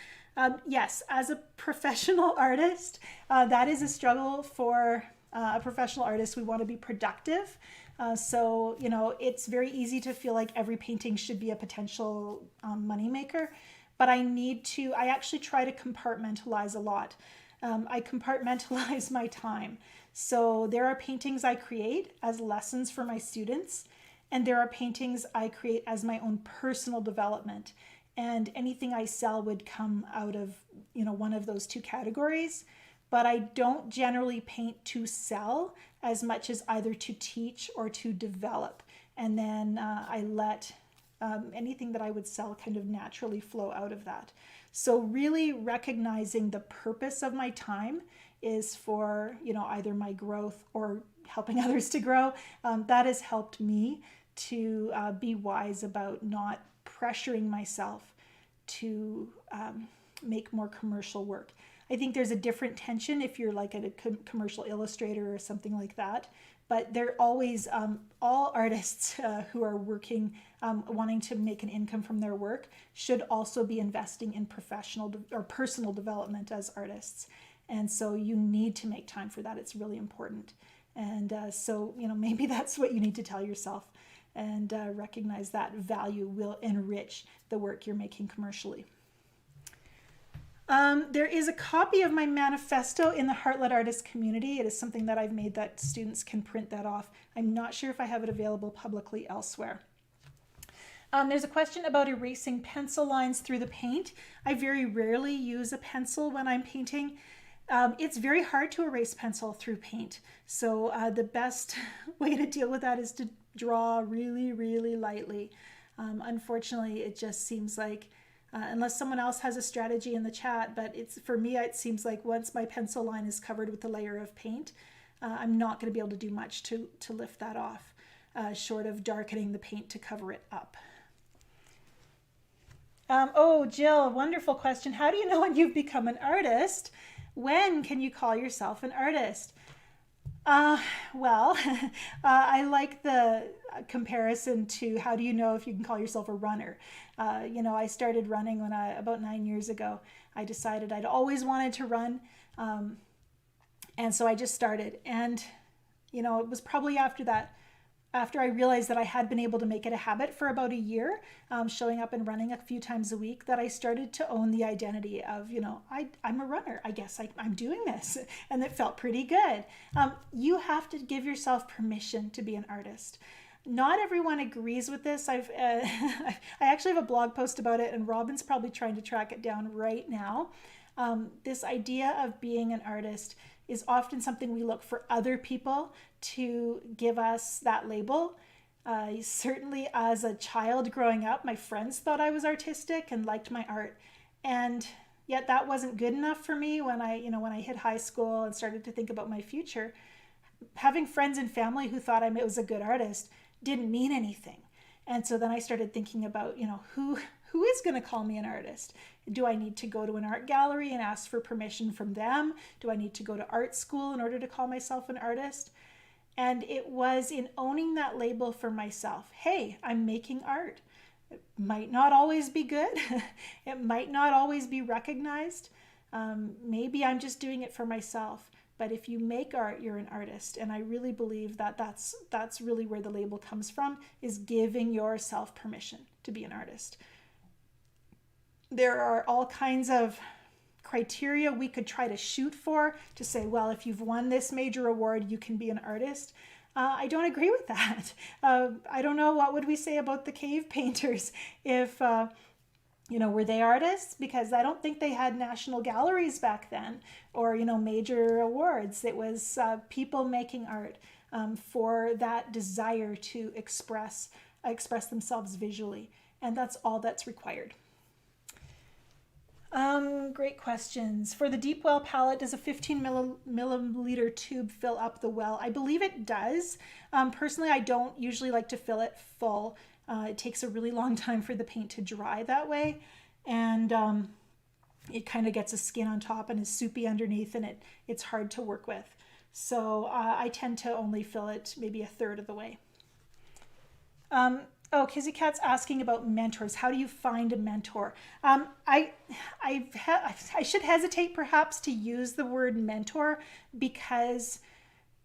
Yes, as a professional artist, that is a struggle for a professional artist. We want to be productive. So, it's very easy to feel like every painting should be a potential moneymaker, but I actually try to compartmentalize a lot. I compartmentalize my time. So there are paintings I create as lessons for my students, and there are paintings I create as my own personal development. And anything I sell would come out of, one of those two categories. But I don't generally paint to sell as much as either to teach or to develop. And then I let anything that I would sell kind of naturally flow out of that. So really recognizing the purpose of my time is for, either my growth or helping others to grow. That has helped me to be wise about not pressuring myself to make more commercial work. I think there's a different tension if you're like a commercial illustrator or something like that. But they're always, all artists who are working, wanting to make an income from their work should also be investing in professional or personal development as artists. And so you need to make time for that. It's really important. And so, maybe that's what you need to tell yourself, and recognize that value will enrich the work you're making commercially. There is a copy of my manifesto in the Heart-Led Artist community. It is something that I've made that students can print that off. I'm not sure if I have it available publicly elsewhere. There's a question about erasing pencil lines through the paint. I very rarely use a pencil when I'm painting. It's very hard to erase pencil through paint. So the best way to deal with that is to draw really, really lightly. Unfortunately, it just seems like, unless someone else has a strategy in the chat, but for me, it seems like once my pencil line is covered with a layer of paint, I'm not going to be able to do much to lift that off, short of darkening the paint to cover it up. Jill, wonderful question. How do you know when you've become an artist? When can you call yourself an artist? Well, I like the comparison to how do you know if you can call yourself a runner? I started running about 9 years ago. I decided I'd always wanted to run. And so I just started. And, it was probably after I realized that I had been able to make it a habit for about a year, showing up and running a few times a week, that I started to own the identity of, I'm a runner. I guess I'm doing this. And it felt pretty good. You have to give yourself permission to be an artist. Not everyone agrees with this. I actually have a blog post about it, and Robin's probably trying to track it down right now. This idea of being an artist is often something we look for other people to give us that label. Certainly as a child growing up, my friends thought I was artistic and liked my art. And yet that wasn't good enough for me when I hit high school and started to think about my future. Having friends and family who thought I was a good artist didn't mean anything. And so then I started thinking about, who is going to call me an artist? Do I need to go to an art gallery and ask for permission from them? Do I need to go to art school in order to call myself an artist? And it was in owning that label for myself. Hey, I'm making art. It might not always be good. It might not always be recognized. Maybe I'm just doing it for myself. But if you make art, you're an artist. And I really believe that that's really where the label comes from, is giving yourself permission to be an artist. There are all kinds of criteria we could try to shoot for to say, well, if you've won this major award, you can be an artist. I don't agree with that. I don't know, what would we say about the cave painters if, were they artists? Because I don't think they had national galleries back then or, major awards. It was people making art for that desire to express themselves visually. And that's all that's required. Great questions. For the deep well palette, does a 15 milliliter tube fill up the well? I believe it does. Personally, I don't usually like to fill it full. It takes a really long time for the paint to dry that way. And it kind of gets a skin on top and is soupy underneath, and it's hard to work with. So I tend to only fill it maybe a third of the way. Kizzy Cat's asking about mentors. How do you find a mentor? I should hesitate perhaps to use the word mentor because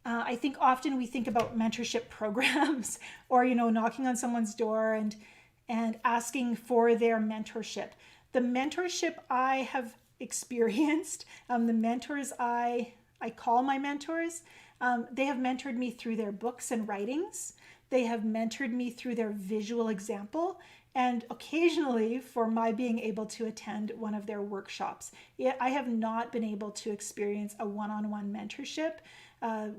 I think often we think about mentorship programs or, knocking on someone's door and asking for their mentorship. The mentorship I have experienced, the mentors I call my mentors, they have mentored me through their books and writings. They have mentored me through their visual example and occasionally for my being able to attend one of their workshops. I have not been able to experience a one-on-one mentorship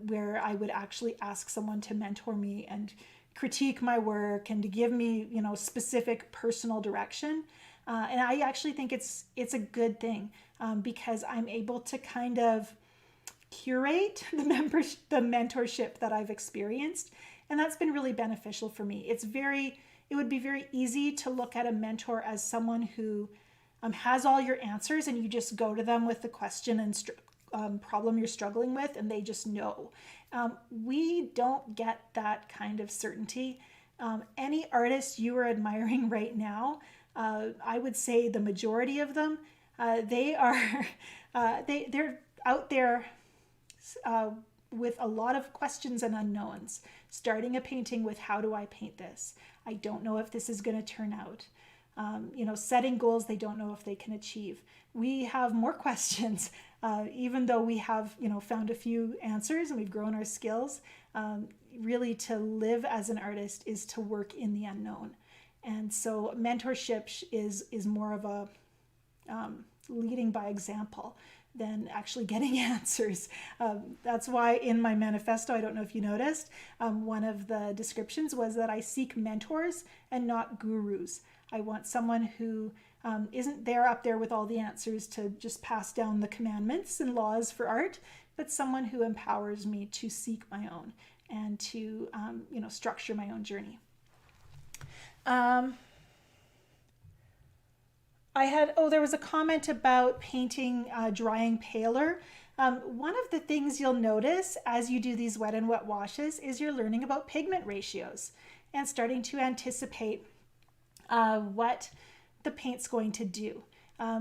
where I would actually ask someone to mentor me and critique my work and to give me, specific personal direction. And I actually think it's a good thing because I'm able to kind of curate the mentorship that I've experienced. And that's been really beneficial for me. It would be very easy to look at a mentor as someone who has all your answers and you just go to them with the question and problem you're struggling with and they just know. We don't get that kind of certainty. Any artist you are admiring right now, I would say the majority of them, they're out there with a lot of questions and unknowns, starting a painting with how do I paint this? I don't know if this is going to turn out. Setting goals they don't know if they can achieve. We have more questions, even though we have, found a few answers and we've grown our skills. Really to live as an artist is to work in the unknown. And so mentorship is more of a leading by example than actually getting answers. That's why in my manifesto, I don't know if you noticed, one of the descriptions was that I seek mentors and not gurus. I want someone who isn't up there with all the answers to just pass down the commandments and laws for art, but someone who empowers me to seek my own and to structure my own journey. There was a comment about painting drying paler. One of the things you'll notice as you do these wet and wet washes is you're learning about pigment ratios and starting to anticipate what the paint's going to do.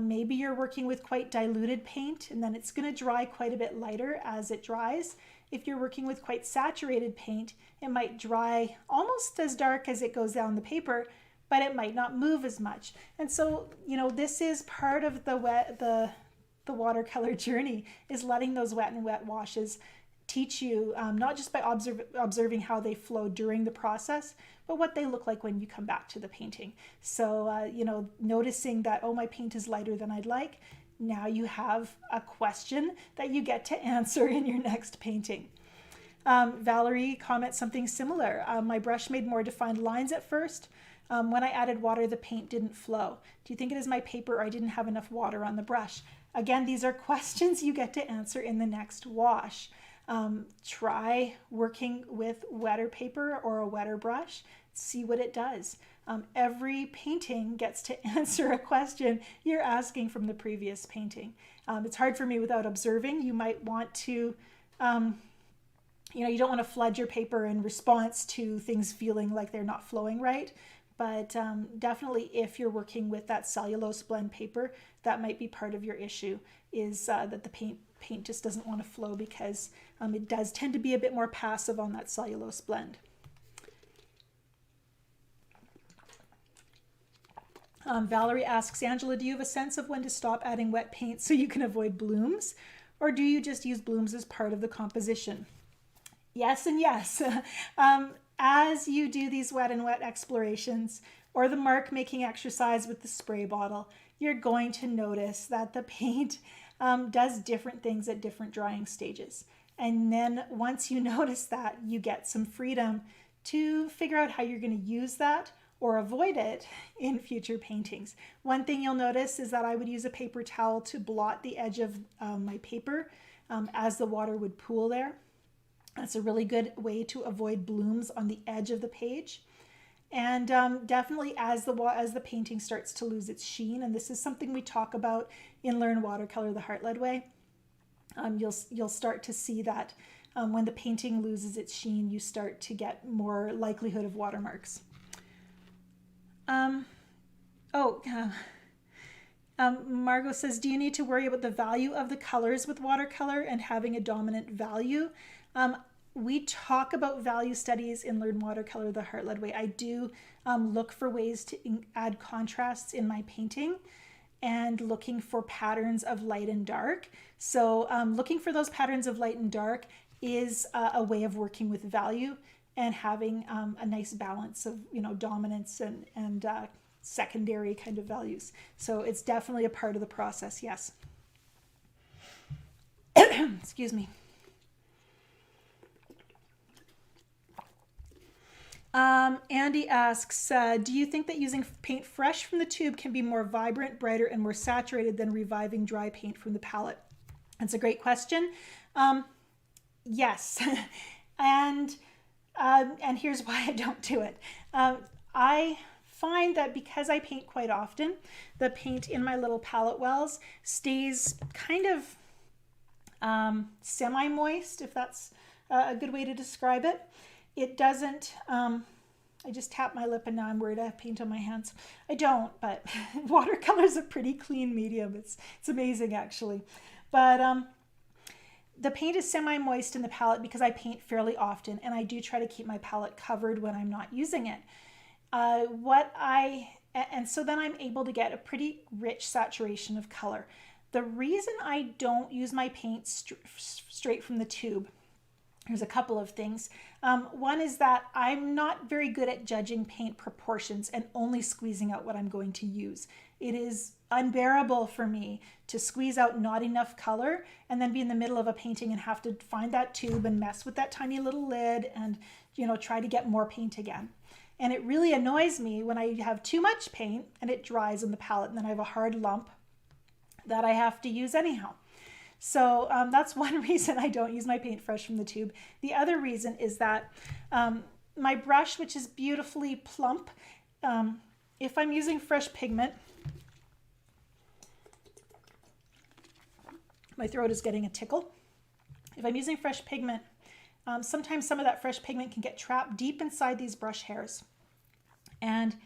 Maybe you're working with quite diluted paint and then it's going to dry quite a bit lighter as it dries. If you're working with quite saturated paint, it might dry almost as dark as it goes down the paper, but it might not move as much. And so, this is part of the watercolor journey, is letting those wet and wet washes teach you, not just by observing how they flow during the process, but what they look like when you come back to the painting. So, noticing that, my paint is lighter than I'd like, now you have a question that you get to answer in your next painting. Valerie comments something similar. My brush made more defined lines at first. When I added water, the paint didn't flow. Do you think it is my paper or I didn't have enough water on the brush? Again, these are questions you get to answer in the next wash. Try working with wetter paper or a wetter brush. See what it does. Every painting gets to answer a question you're asking from the previous painting. It's hard for me without observing. You might want to, you don't want to flood your paper in response to things feeling like they're not flowing right. But definitely if you're working with that cellulose blend paper, that might be part of your issue, is that the paint just doesn't want to flow because it does tend to be a bit more passive on that cellulose blend. Valerie asks, Angela, do you have a sense of when to stop adding wet paint so you can avoid blooms? Or do you just use blooms as part of the composition? Yes and yes. As you do these wet and wet explorations or the mark making exercise with the spray bottle, you're going to notice that the paint does different things at different drying stages. And then once you notice that, you get some freedom to figure out how you're going to use that or avoid it in future paintings. One thing you'll notice is that I would use a paper towel to blot the edge of my paper as the water would pool there. That's a really good way to avoid blooms on the edge of the page. And definitely as the painting starts to lose its sheen, and this is something we talk about in Learn Watercolor the Heart-Led Way, you'll start to see that when the painting loses its sheen, you start to get more likelihood of watermarks. Margot says, do you need to worry about the value of the colors with watercolor and having a dominant value? We talk about value studies in Learn Watercolor the Heart-Led Way. I do look for ways to add contrasts in my painting and looking for patterns of light and dark. So looking for those patterns of light and dark is a way of working with value and having a nice balance of, dominance and secondary kind of values. So it's definitely a part of the process, yes. Excuse me. Andy asks, do you think that using paint fresh from the tube can be more vibrant, brighter, and more saturated than reviving dry paint from the palette? That's a great question. Yes. and here's why I don't do it. I find that because I paint quite often, the paint in my little palette wells stays kind of semi-moist, if that's a good way to describe it. It doesn't, I just tapped my lip and now I'm worried I have paint on my hands. I don't, but watercolor is a pretty clean medium. It's amazing actually. But the paint is semi-moist in the palette because I paint fairly often and I do try to keep my palette covered when I'm not using it. And so then I'm able to get a pretty rich saturation of color. The reason I don't use my paint straight from the tube, there's a couple of things. One is that I'm not very good at judging paint proportions and only squeezing out what I'm going to use. It is unbearable for me to squeeze out not enough color and then be in the middle of a painting and have to find that tube and mess with that tiny little lid and, try to get more paint again. And it really annoys me when I have too much paint and it dries on the palette and then I have a hard lump that I have to use anyhow. So that's one reason I don't use my paint fresh from the tube. The other reason is that my brush, which is beautifully plump, if I'm using fresh pigment, my throat is getting a tickle. If I'm using fresh pigment, sometimes some of that fresh pigment can get trapped deep inside these brush hairs. And,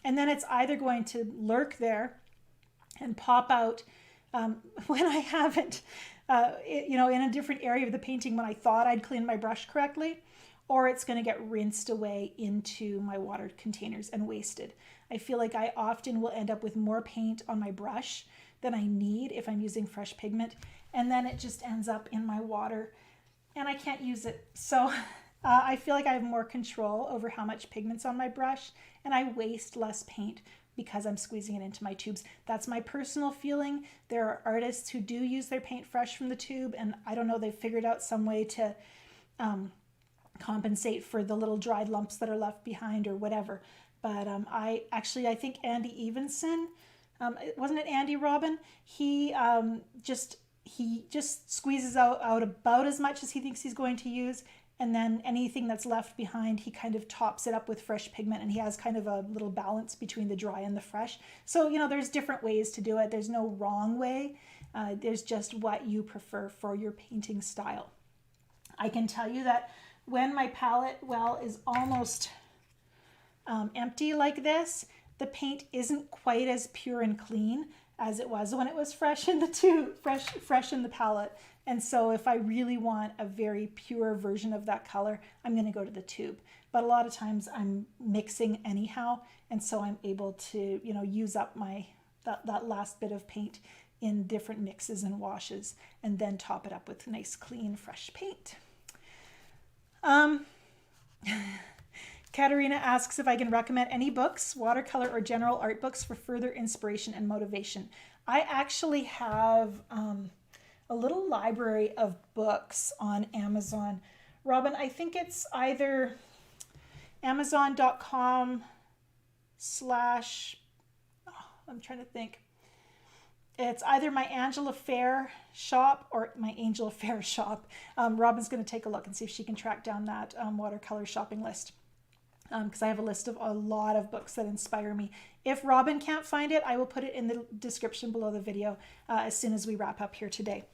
and then it's either going to lurk there and pop out when I haven't, in a different area of the painting when I thought I'd cleaned my brush correctly, or it's going to get rinsed away into my water containers and wasted. I feel like I often will end up with more paint on my brush than I need if I'm using fresh pigment, and then it just ends up in my water and I can't use it. So I feel like I have more control over how much pigment's on my brush and I waste less paint because I'm squeezing it into my tubes. That's my personal feeling. There are artists who do use their paint fresh from the tube, and I don't know, they've figured out some way to compensate for the little dried lumps that are left behind or whatever. But I think Andy Evenson, wasn't it Andy Robin? He just squeezes out about as much as he thinks he's going to use, and then anything that's left behind, he kind of tops it up with fresh pigment, and he has kind of a little balance between the dry and the fresh. So, there's different ways to do it. There's no wrong way. There's just what you prefer for your painting style. I can tell you that when my palette well is almost empty like this, the paint isn't quite as pure and clean as it was when it was fresh in the tube, fresh in the palette. And so if I really want a very pure version of that color, I'm going to go to the tube. But a lot of times I'm mixing anyhow, and so I'm able to, use up that last bit of paint in different mixes and washes, and then top it up with nice, clean, fresh paint. Katerina asks if I can recommend any books, watercolor or general art books, for further inspiration and motivation. I actually have a little library of books on Amazon. Robin, I think it's either Amazon.com slash, oh, I'm trying to think. It's either my Angela Fair shop or my Angel Fair shop. Robin's going to take a look and see if she can track down that watercolor shopping list, because I have a list of a lot of books that inspire me. If Robin can't find it, I will put it in the description below the video as soon as we wrap up here today.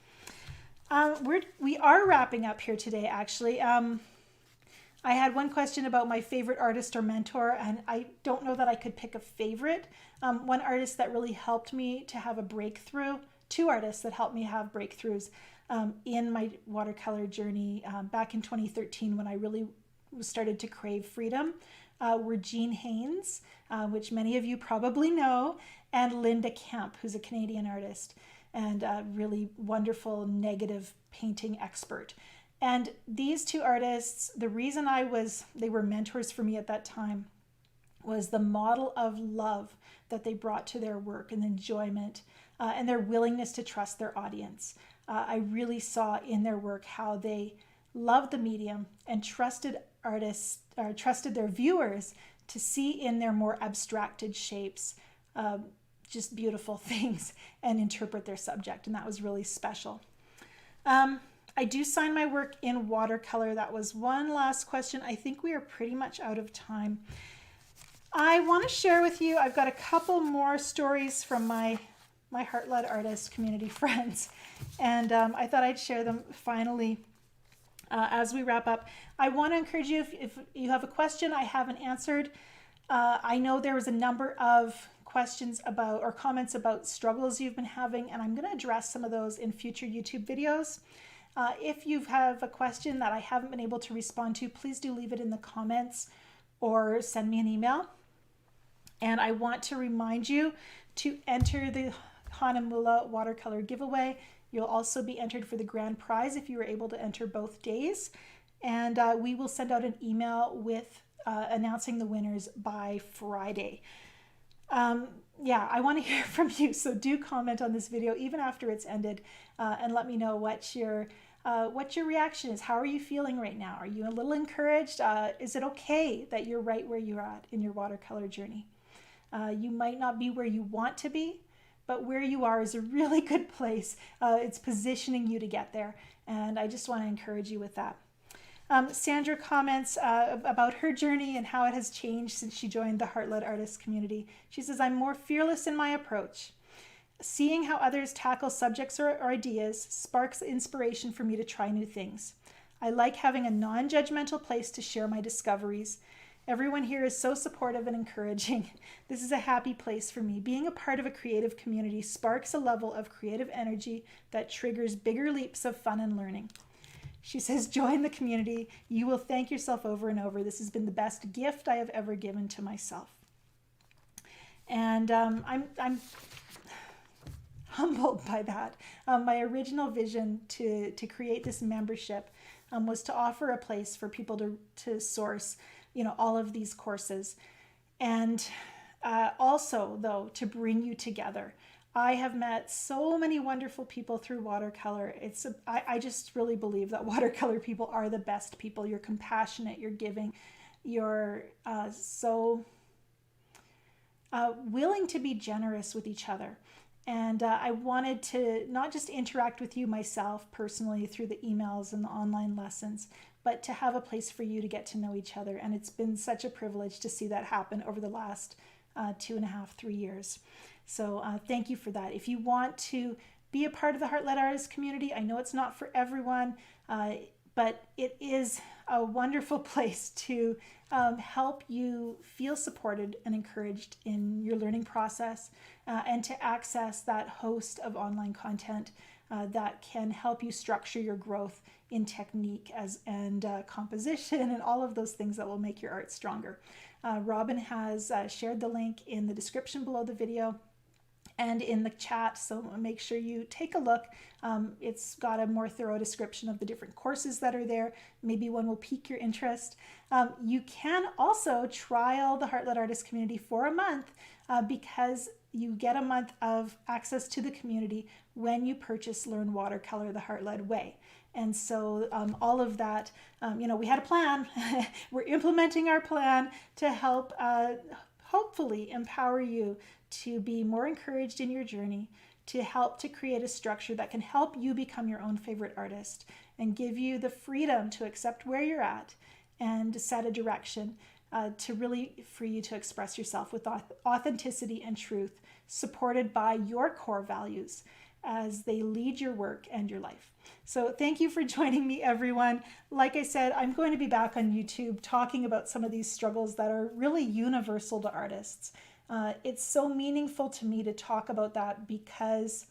We are wrapping up here today, actually. I had one question about my favorite artist or mentor, and I don't know that I could pick a favorite. One artist that really helped me to have a breakthrough, two artists that helped me have breakthroughs in my watercolor journey back in 2013 when I really started to crave freedom, were Jean Haynes, which many of you probably know, and Linda Kemp, who's a Canadian artist and a really wonderful negative painting expert. And these two artists, the reason they were mentors for me at that time was the model of love that they brought to their work and enjoyment and their willingness to trust their audience. I really saw in their work how they loved the medium and trusted their viewers to see in their more abstracted shapes just beautiful things and interpret their subject. And that was really special. I do sign my work in watercolor. That was one last question. I think we are pretty much out of time. I want to share with you, I've got a couple more stories from my Heart-Led Artist community friends, and I thought I'd share them finally as we wrap up. I want to encourage you, if you have a question I haven't answered, I know there was a number of questions about or comments about struggles you've been having, and I'm going to address some of those in future YouTube videos. If you have a question that I haven't been able to respond to, please do leave it in the comments or send me an email. And I want to remind you to enter the Hahnemühle watercolor giveaway. You'll also be entered for the grand prize if you were able to enter both days. And we will send out an email with announcing the winners by Friday. Yeah, I want to hear from you. So do comment on this video even after it's ended and let me know what your reaction is. How are you feeling right now? Are you a little encouraged? Is it okay that you're right where you're at in your watercolor journey? You might not be where you want to be, but where you are is a really good place. It's positioning you to get there. And I just want to encourage you with that. Sandra comments about her journey and how it has changed since she joined the Heart-Led Artist community. She says, I'm more fearless in my approach. Seeing how others tackle subjects or ideas sparks inspiration for me to try new things. I like having a non-judgmental place to share my discoveries. Everyone here is so supportive and encouraging. This is a happy place for me. Being a part of a creative community sparks a level of creative energy that triggers bigger leaps of fun and learning. She says, join the community. You will thank yourself over and over. This has been the best gift I have ever given to myself. And I'm humbled by that. My original vision to create this membership was to offer a place for people to source, all of these courses. And also, though, to bring you together. I have met so many wonderful people through watercolor. I just really believe that watercolor people are the best people. You're compassionate, you're giving, you're so willing to be generous with each other. And I wanted to not just interact with you myself personally through the emails and the online lessons, but to have a place for you to get to know each other. And it's been such a privilege to see that happen over the last 2.5, 3 years. So thank you for that. If you want to be a part of the Heart-Led Artist community, I know it's not for everyone, but it is a wonderful place to help you feel supported and encouraged in your learning process and to access that host of online content that can help you structure your growth in technique and composition and all of those things that will make your art stronger. Robin has shared the link in the description below the video and in the chat, so make sure you take a look. It's got a more thorough description of the different courses that are there. Maybe one will pique your interest. You can also trial the Heart-Led Artist community for a month because you get a month of access to the community when you purchase Learn Watercolor the Heart-Led Way. And so all of that, we had a plan. We're implementing our plan to help hopefully empower you to be more encouraged in your journey, to help to create a structure that can help you become your own favorite artist and give you the freedom to accept where you're at and set a direction to really for you to express yourself with authenticity and truth, supported by your core values as they lead your work and your life. So thank you for joining me, everyone. Like I said, I'm going to be back on YouTube talking about some of these struggles that are really universal to artists. It's so meaningful to me to talk about that because,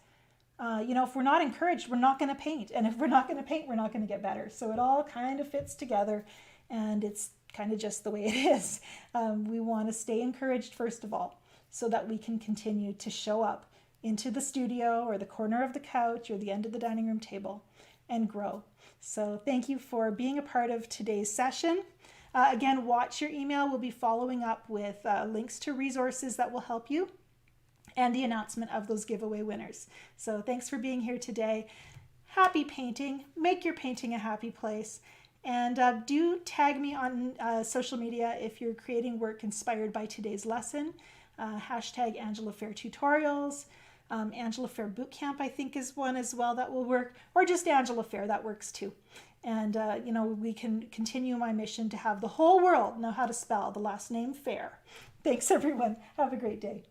if we're not encouraged, we're not going to paint. And if we're not going to paint, we're not going to get better. So it all kind of fits together, and it's kind of just the way it is. We want to stay encouraged, first of all, so that we can continue to show up into the studio or the corner of the couch or the end of the dining room table and grow. So thank you for being a part of today's session. Again, watch your email. We'll be following up with links to resources that will help you and the announcement of those giveaway winners. So thanks for being here today. Happy painting. Make your painting a happy place. And do tag me on social media if you're creating work inspired by today's lesson. Hashtag Angela Fair Tutorials. Angela Fair Bootcamp, I think, is one as well that will work, or just Angela Fair, that works too. And, we can continue my mission to have the whole world know how to spell the last name Fair. Thanks, everyone. Have a great day.